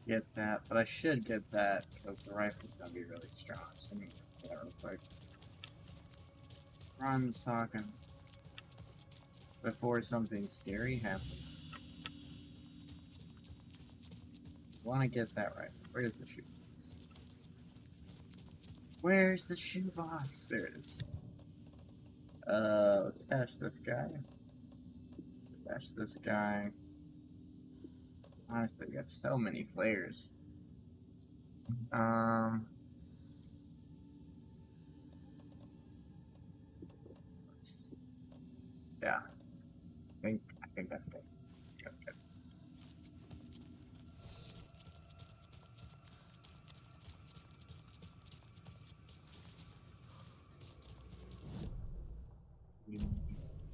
get that, but I should get that because the rifle's gonna be really strong. So let me get that real quick. Run, Saga, before something scary happens. want to get that right. Where's the shoebox? Where's the shoebox? There it is. Let's stash this guy. Stash this guy. Honestly, we have so many flares. Yeah. I think that's good. That's good.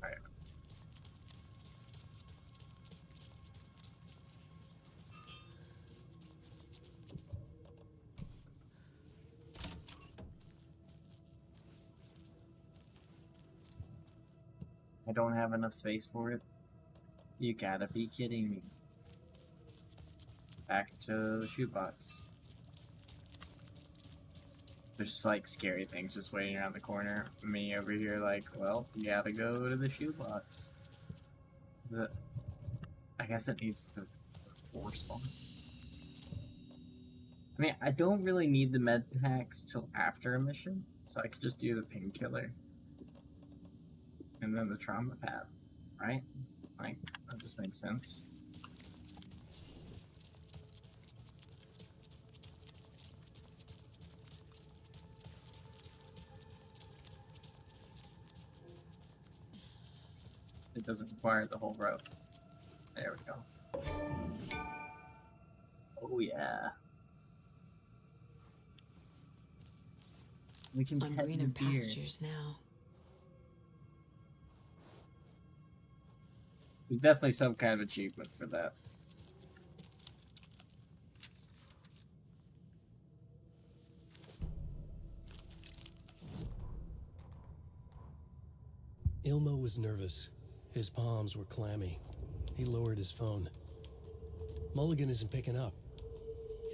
Alright. I don't have enough space for it. You gotta be kidding me. Back to the shoebox. There's just like scary things just waiting around the corner. Me over here like, well, you gotta go to the shoebox. I guess it needs the 4 spots. I mean, I don't really need the med packs till after a mission, so I could just do the painkiller. And then the trauma pad, right? Like, that just makes sense. It doesn't require the whole road. There we go. Oh yeah. We can On pet greener the deer. pastures now. There's definitely some kind of achievement for that. Ilmo was nervous. His palms were clammy. He lowered his phone. Mulligan isn't picking up.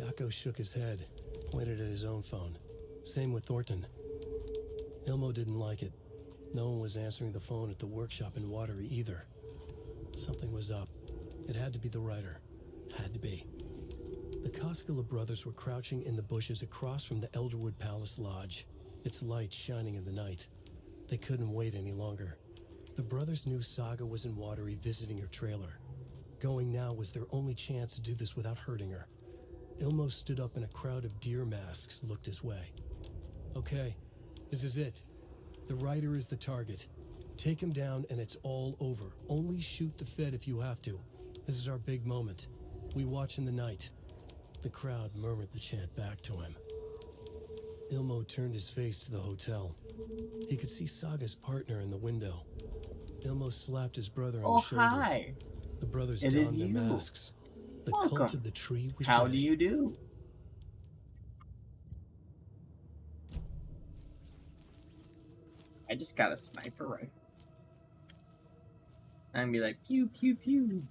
Yako shook his head, pointed at his own phone. Same with Thornton. Ilmo didn't like it. No one was answering the phone at the workshop in Watery either. Something was up. It had to be the writer. Had to be. The Koskela brothers were crouching in the bushes across from the Elderwood Palace Lodge, its light shining in the night. They couldn't wait any longer. The brothers knew Saga was in Watery visiting her trailer. Going now was their only chance to do this without hurting her. Ilmo stood up and a crowd of deer masks looked his way. Okay, this is it. The writer is the target. Take him down and it's all over. Only shoot the Fed if you have to. This is our big moment. We watch in the night. The crowd murmured the chant back to him. Ilmo turned his face to the hotel. He could see Saga's partner in the window. Ilmo slapped his brother on the shoulder. Hi! The brothers It is donned their you. masks. The Welcome. cult of the tree was How ready. do you do? I just got a sniper rifle. And be like, pew, pew, pew.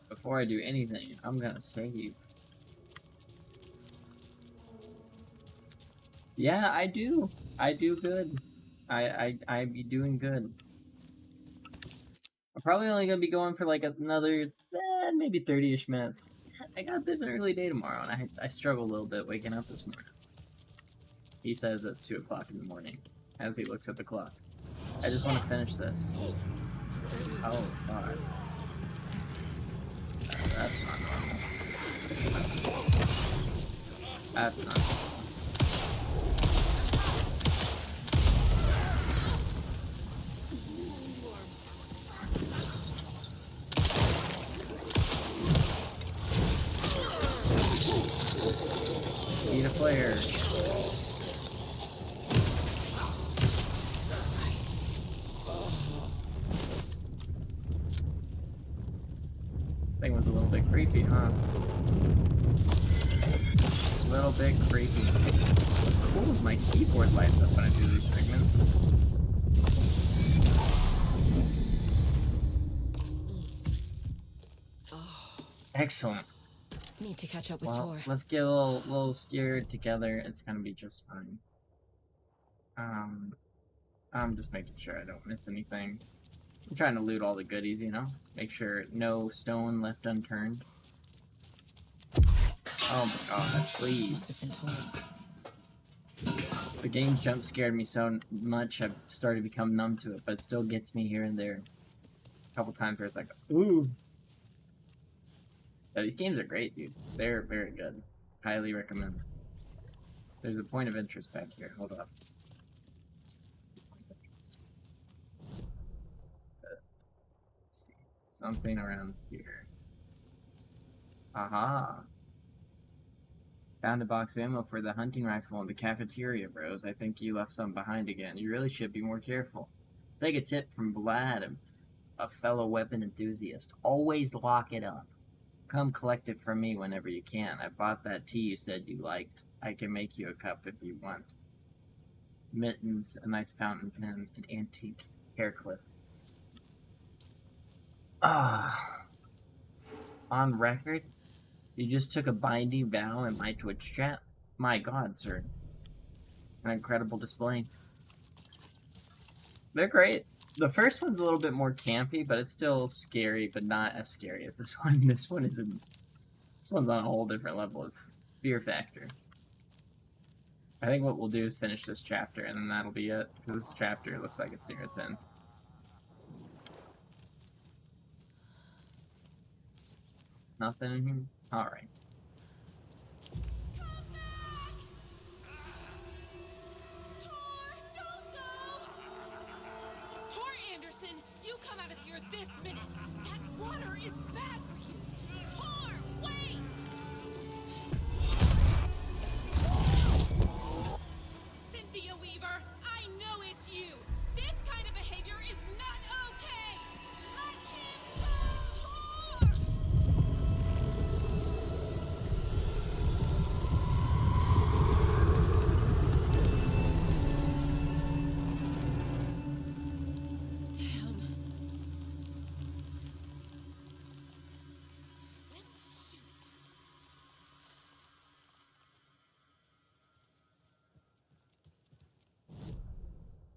Before I do anything, I'm gonna save. Yeah, I do. I do good. I be doing good. I'm probably only gonna be going for like another, maybe 30-ish minutes. I got a bit of an early day tomorrow, and I struggle a little bit waking up this morning. He says at 2 o'clock in the morning, as he looks at the clock. I just want to finish this. Oh, God. That's not normal. That's not normal. Need a player. Thing was a little bit creepy, huh? A little bit creepy. Cool, my keyboard lights up when I do these segments. Excellent. Need to catch up with Well, Tor. let's get a little scared together. It's gonna be just fine. I'm just making sure I don't miss anything. I'm trying to loot all the goodies, you know? Make sure no stone left unturned. Oh my god, please. This must have been Tor's. The game's jump scared me so much I've started to become numb to it, but it still gets me here and there. A couple times where it's like, ooh. Yeah, these games are great, dude. They're very good. Highly recommend. There's a point of interest back here. Hold up. Let's see. Something around here. Aha. Found a box of ammo for the hunting rifle in the cafeteria, bros. I think you left some behind again. You really should be more careful. Take a tip from Vlad, a fellow weapon enthusiast. Always lock it up. Come collect it from me whenever you can. I bought that tea you said you liked. I can make you a cup if you want. Mittens, a nice fountain pen, an antique hair clip. Ah. On record? You just took a binding vow in my Twitch chat? My god, sir. An incredible display. They're great. The first one's a little bit more campy, but it's still scary, but not as scary as this one. This one's on a whole different level of fear factor. I think what we'll do is finish this chapter, and then that'll be it. Because this chapter looks like it's near its end. Nothing in here? Alright. Tor Anderson, you come out of here this minute. That water is bad for you. Tor, wait! Cynthia Weaver, I know it's you. This kind of behavior is not okay. Let him go! Tor!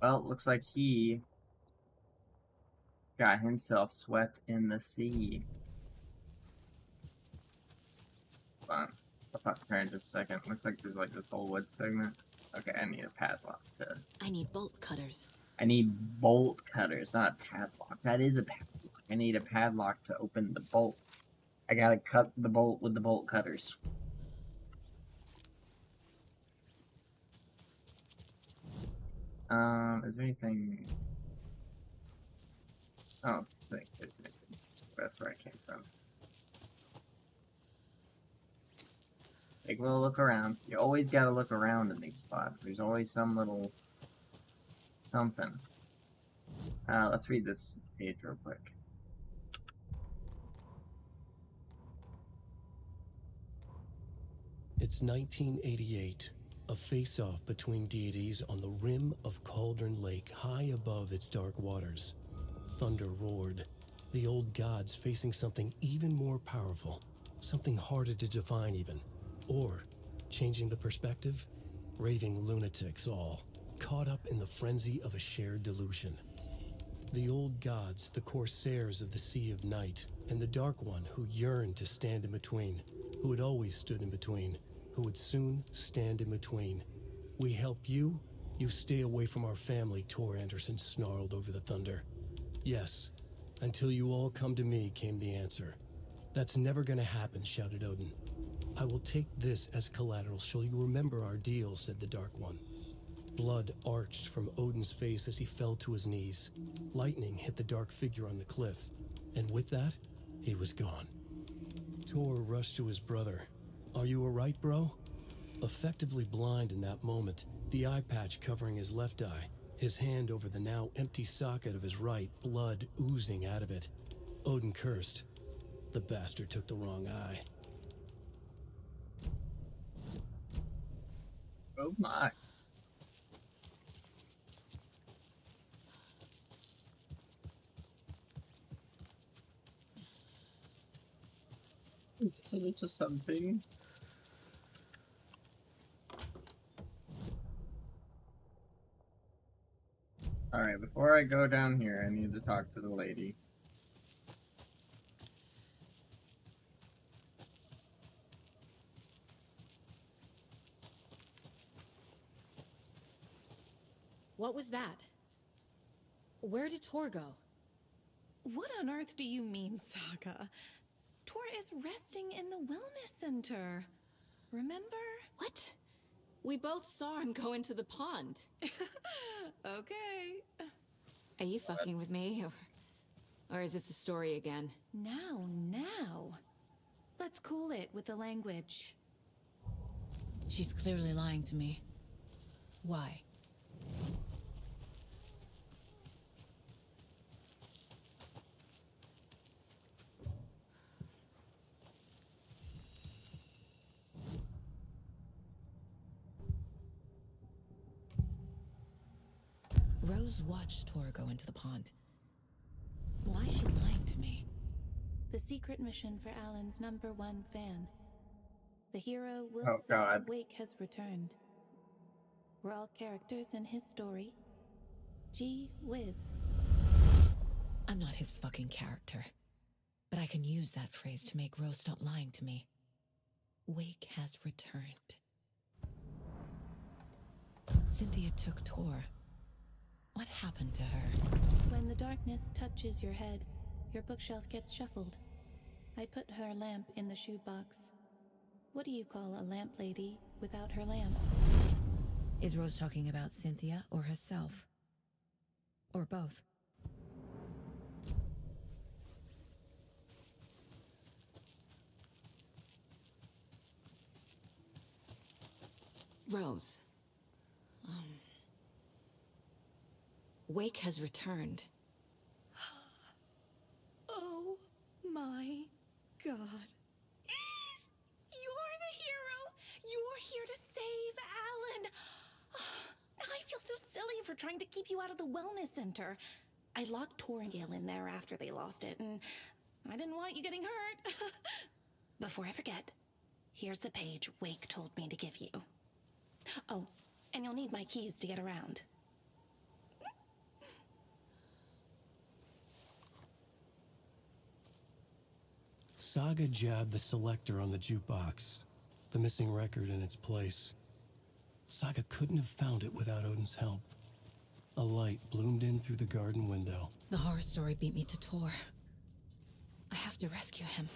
Well, it looks like he got himself swept in the sea. Hold on. I'll talk to her in just a second. Looks like there's like this whole wood segment. Okay, I need a padlock to... I need bolt cutters. I need bolt cutters, not a padlock. That is a padlock. I need a padlock to open the bolt. I gotta cut the bolt with the bolt cutters. Is there anything... I don't think there's anything. That's where I came from. Take a little look around. You always gotta look around in these spots. There's always some little... something. Let's read this page real quick. It's 1988, a face-off between deities on the rim of Cauldron Lake, high above its dark waters. Thunder roared, the old gods facing something even more powerful, something harder to define even. Or, changing the perspective, raving lunatics all, caught up in the frenzy of a shared delusion. The old gods, the corsairs of the Sea of Night, and the Dark One who yearned to stand in between, who had always stood in between, who would soon stand in between. We help you, you stay away from our family, Tor Anderson snarled over the thunder. Yes, until you all come to me, came the answer. That's never gonna happen, shouted Odin. I will take this as collateral, shall you remember our deal, said the Dark One. Blood arched from Odin's face as he fell to his knees. Lightning hit the dark figure on the cliff, and with that, he was gone. Tor rushed to his brother. Are you alright, bro? Effectively blind in that moment, the eye patch covering his left eye, his hand over the now empty socket of his right, blood oozing out of it. Odin cursed. The bastard took the wrong eye. Oh my. Is this a little something? Alright, before I go down here, I need to talk to the lady. What was that? Where did Tor go? What on earth do you mean, Saga? Tor is resting in the wellness center. Remember? What? We both saw him go into the pond. Okay. Are you fucking with me? Or is this a story again? Now. Let's cool it with the language. She's clearly lying to me. Why? Rose watched Tor go into the pond. Why is she lying to me? The secret mission for Alan's #1 fan. The hero will Oh, say God. Wake has returned. We're all characters in his story. Gee whiz. I'm not his fucking character. But I can use that phrase to make Rose stop lying to me. Wake has returned. Cynthia took Tor. What happened to her? When the darkness touches your head, your bookshelf gets shuffled. I put her lamp in the shoebox. What do you call a lamp lady without her lamp? Is Rose talking about Cynthia or herself? Or both? Rose. Wake has returned. Oh my God. You're the hero! You're here to save Alan! I feel so silly for trying to keep you out of the wellness center. I locked Torringale in there after they lost it, and I didn't want you getting hurt. Before I forget, here's the page Wake told me to give you. Oh, and you'll need my keys to get around. Saga jabbed the selector on the jukebox, the missing record in its place. Saga couldn't have found it without Odin's help. A light bloomed in through the garden window. The horror story beat me to Tor. I have to rescue him.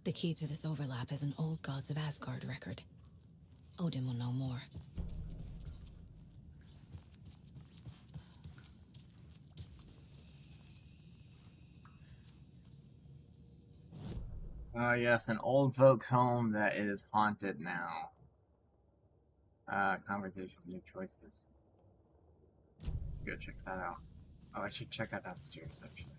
The key to this overlap is an old Gods of Asgard record. Odin will know more. Oh, yes, an old folks' home that is haunted now. Conversation, new choices. Go check that out. Oh, I should check out downstairs, actually.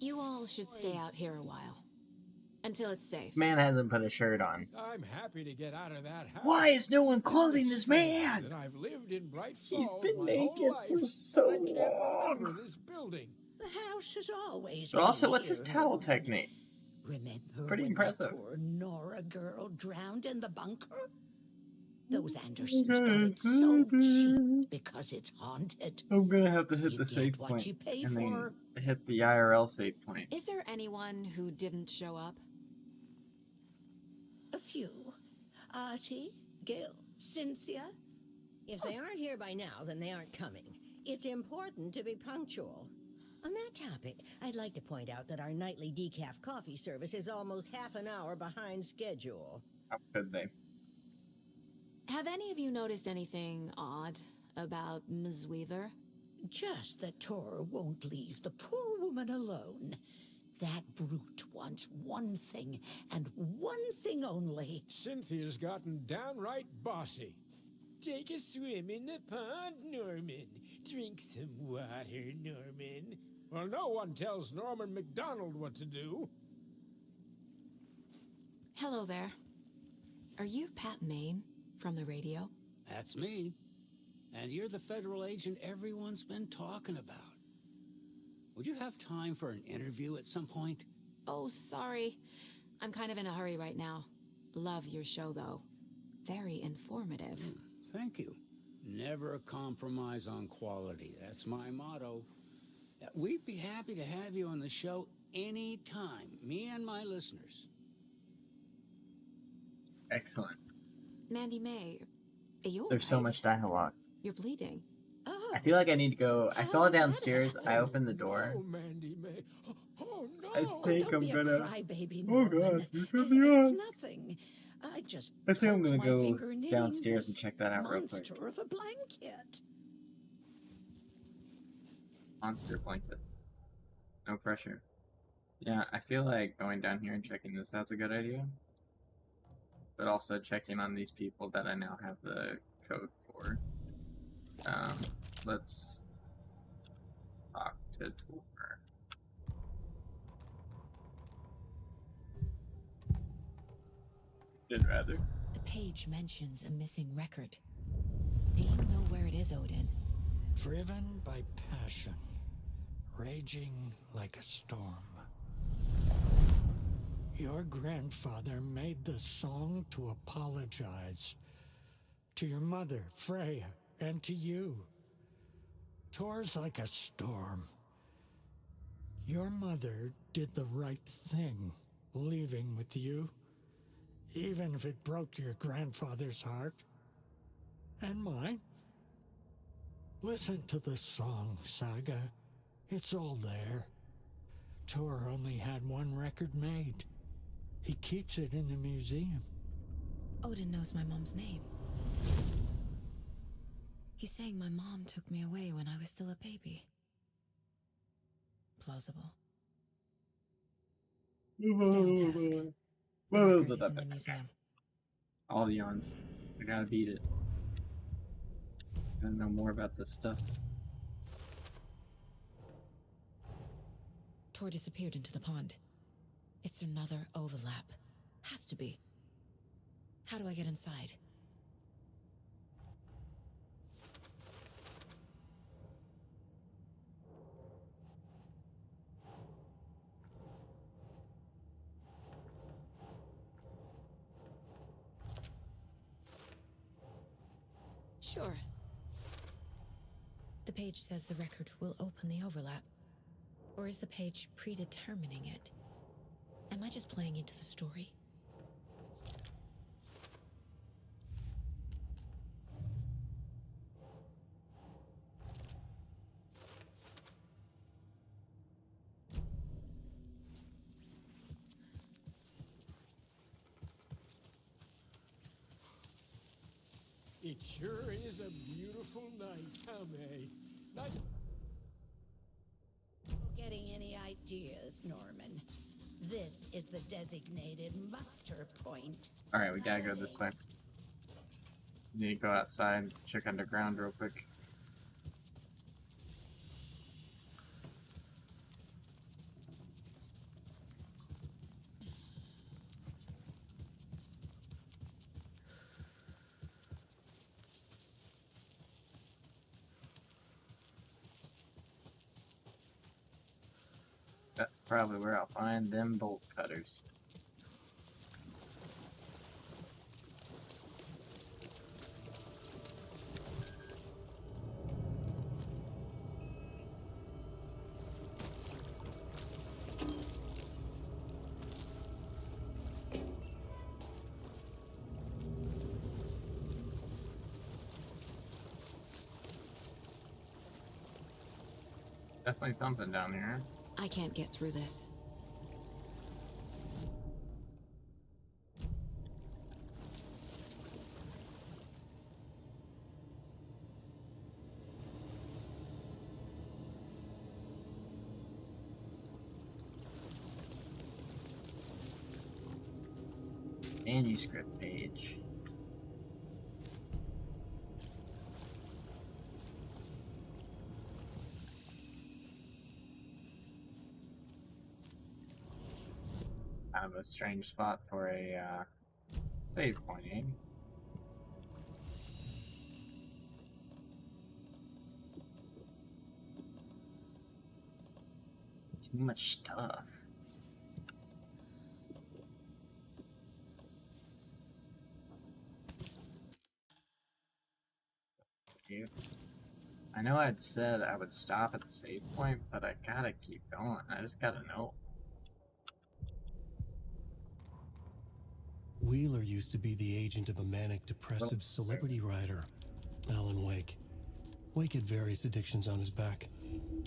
You all should stay out here a while. Until it's safe. Man hasn't put a shirt on. I'm happy to get out of that house. Why is no one clothing this man? That I've lived in Bright He's Falls been my naked whole life, for so and I can't long. remember this building. The house has always But been also, what's his here. towel technique? Remember pretty when impressive. that poor Nora girl drowned in the bunker? Those Andersons got it so cheap because it's haunted. I'm gonna have to hit You the get save what point you pay and for. then hit the IRL save point. Is there anyone who didn't show up? A few. Artie, Gil, Cynthia. If they aren't here by now, then they aren't coming. It's important to be punctual. On that topic, I'd like to point out that our nightly decaf coffee service is almost half an hour behind schedule. How could they? Have any of you noticed anything odd about Ms. Weaver? Just that Tor won't leave the poor woman alone. That brute wants one thing, and one thing only. Cynthia's gotten downright bossy. Take a swim in the pond, Norman. Drink some water, Norman. Well, no one tells Norman MacDonald what to do. Hello there. Are you Pat Maine from the radio? That's me. And you're the federal agent everyone's been talking about. Would you have time for an interview at some point? Oh, sorry. I'm kind of in a hurry right now. Love your show, though. Very informative. Thank you. Never compromise on quality. That's my motto. We'd be happy to have you on the show anytime, me and my listeners. Excellent. Mandy May, are you There's so much dialogue. You're bleeding. Oh, I feel like I need to go. I saw it downstairs. I opened the door. Oh, Mandy May. Oh, no. I think don't I'm be gonna. a crybaby, Oh Norman. god, here comes It's Jan. nothing. I just I think I'm gonna poked my go finger in downstairs and this check that out real quick. monster of a blanket. Monster blanket. No pressure. Yeah, I feel like going down here and checking this out's a good idea. But also checking on these people that I now have the code for. Let's talk to Tor. Did rather. The page mentions a missing record. Do you know where it is, Odin? Driven by passion, raging like a storm. Your grandfather made the song to apologize to your mother, Freya, and to you. Tor's like a storm. Your mother did the right thing, leaving with you, even if it broke your grandfather's heart. And mine. Listen to the song, Saga. It's all there. Tor only had one record made. He keeps it in the museum. Odin knows my mom's name. He's saying my mom took me away when I was still a baby. Plausible. Stay on task. The record is in the museum. All the yawns. I gotta beat it. Gotta know more about this stuff. Tor disappeared into the pond. It's another overlap. Has to be. How do I get inside? Sure. The page says the record will open the overlap. Or is the page predetermining it? Am I just playing into the story? It sure is a beautiful night, huh, May? Night. Getting any ideas, Norman? This is the designated muster point. Alright, we gotta go this way. Need to go outside, check underground real quick. That's probably where I'll find them bolt cutters. Definitely something down here. I can't get through this. Manuscript page. Kind of a strange spot for a save point, eh? Too much stuff. I know I'd said I would stop at the save point, but I gotta keep going. I just gotta know. Wheeler used to be the agent of a manic depressive celebrity writer, Alan Wake. Wake had various addictions on his back,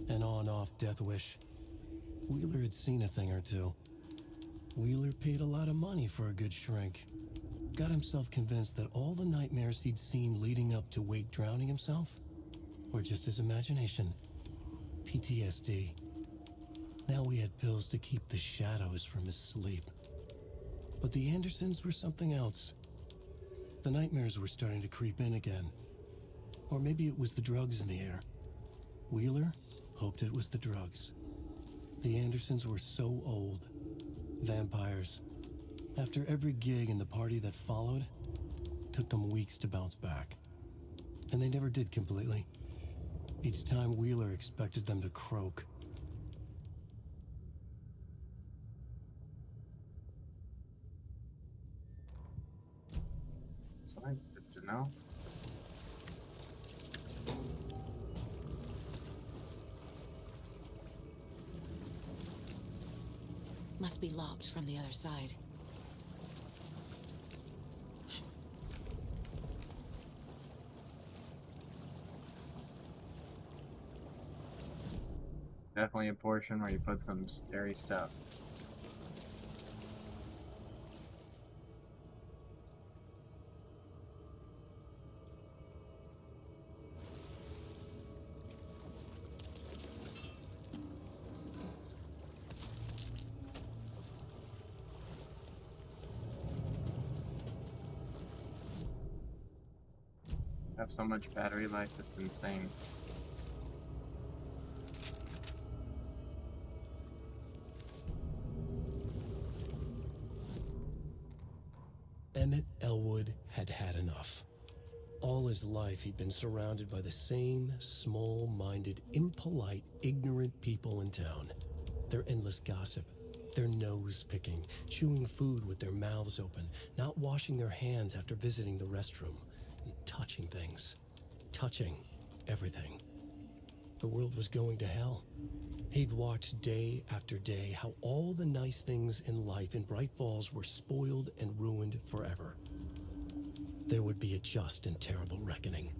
an on-off death wish. Wheeler had seen a thing or two. Wheeler paid a lot of money for a good shrink. Got himself convinced that all the nightmares he'd seen leading up to Wake drowning himself were just his imagination. PTSD. Now we had pills to keep the shadows from his sleep. But the Andersons were something else. The nightmares were starting to creep in again. Or maybe it was the drugs in the air. Wheeler hoped it was the drugs. The Andersons were so old. Vampires. After every gig and the party that followed, took them weeks to bounce back. And they never did completely. Each time Wheeler expected them to croak. Something good to know. Must be locked from the other side. Definitely a portion where you put some scary stuff. Have so much battery life, it's insane. Emmett Elwood had had enough. All his life, he'd been surrounded by the same small-minded, impolite, ignorant people in town. Their endless gossip, their nose-picking, chewing food with their mouths open, not washing their hands after visiting the restroom, and touching things. Touching everything. The world was going to hell. He'd watched day after day how all the nice things in life in Bright Falls were spoiled and ruined forever. There would be a just and terrible reckoning.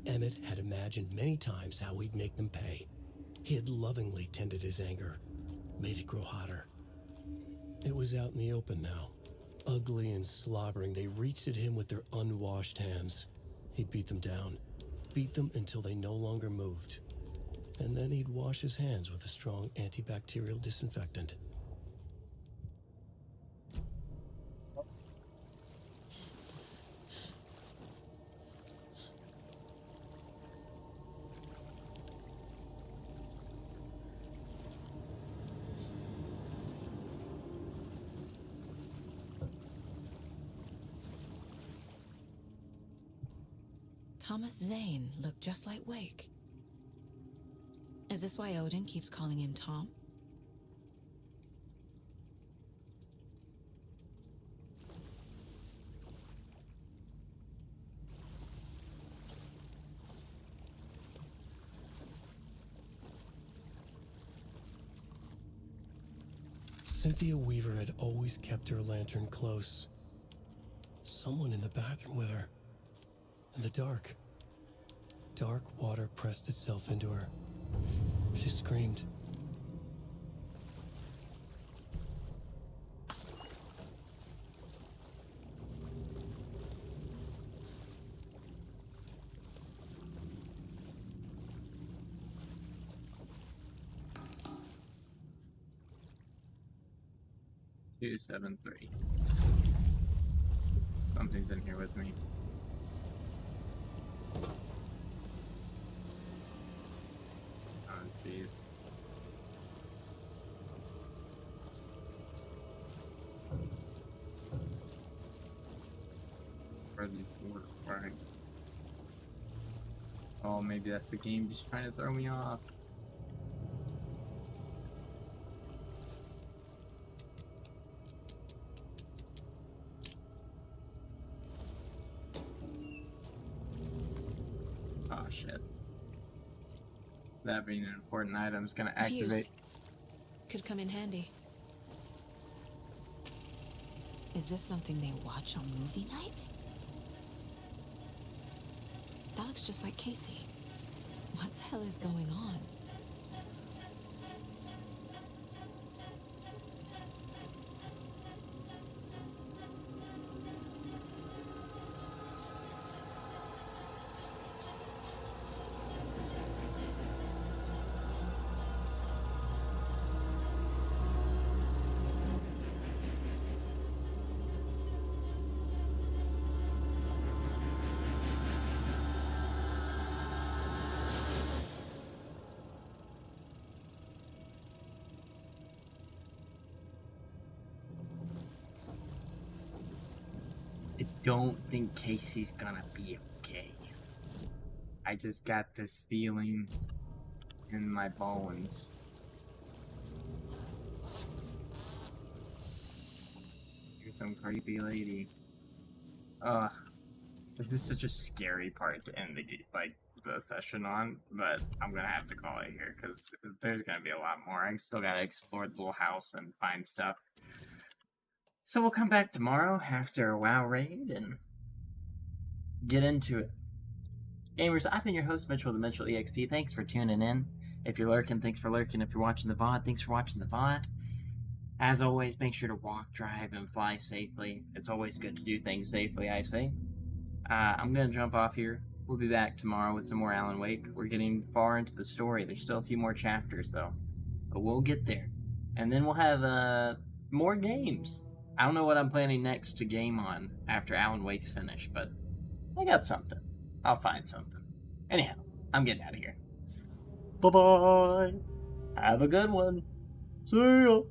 Emmett had imagined many times how he'd make them pay. He had lovingly tended his anger, made it grow hotter. It was out in the open now. Ugly and slobbering, they reached at him with their unwashed hands. He'd beat them down, beat them until they no longer moved. And then he'd wash his hands with a strong antibacterial disinfectant. Thomas Zane looked just like Wake. Is this why Odin keeps calling him Tom? Cynthia Weaver had always kept her lantern close. Someone in the bathroom with her. In the dark. Dark water pressed itself into her. She screamed. Two, 7, 3. Something's in here with me. Oh, jeez. Oh, maybe that's the game just trying to throw me off. That being an important item is going to A fuse. activate. Could come in handy. Is this something they watch on movie night? That looks just like Casey. What the hell is going on? I don't think Casey's gonna be okay. I just got this feeling in my bones. Here's some creepy lady. Ugh. This is such a scary part to end the session on, but I'm gonna have to call it here because there's gonna be a lot more. I still gotta explore the little house and find stuff. So we'll come back tomorrow after a WoW raid and get into it. Gamers, I've been your host, Mitchell, the Mitchell EXP. Thanks for tuning in. If you're lurking, thanks for lurking. If you're watching the VOD, thanks for watching the VOD. As always, make sure to walk, drive, and fly safely. It's always good to do things safely, I say. I'm going to jump off here. We'll be back tomorrow with some more Alan Wake. We're getting far into the story. There's still a few more chapters, though. But we'll get there. And then we'll have more games. I don't know what I'm planning next to game on after Alan Wake's finished, but I got something. I'll find something. Anyhow, I'm getting out of here. Bye-bye. Have a good one. See ya.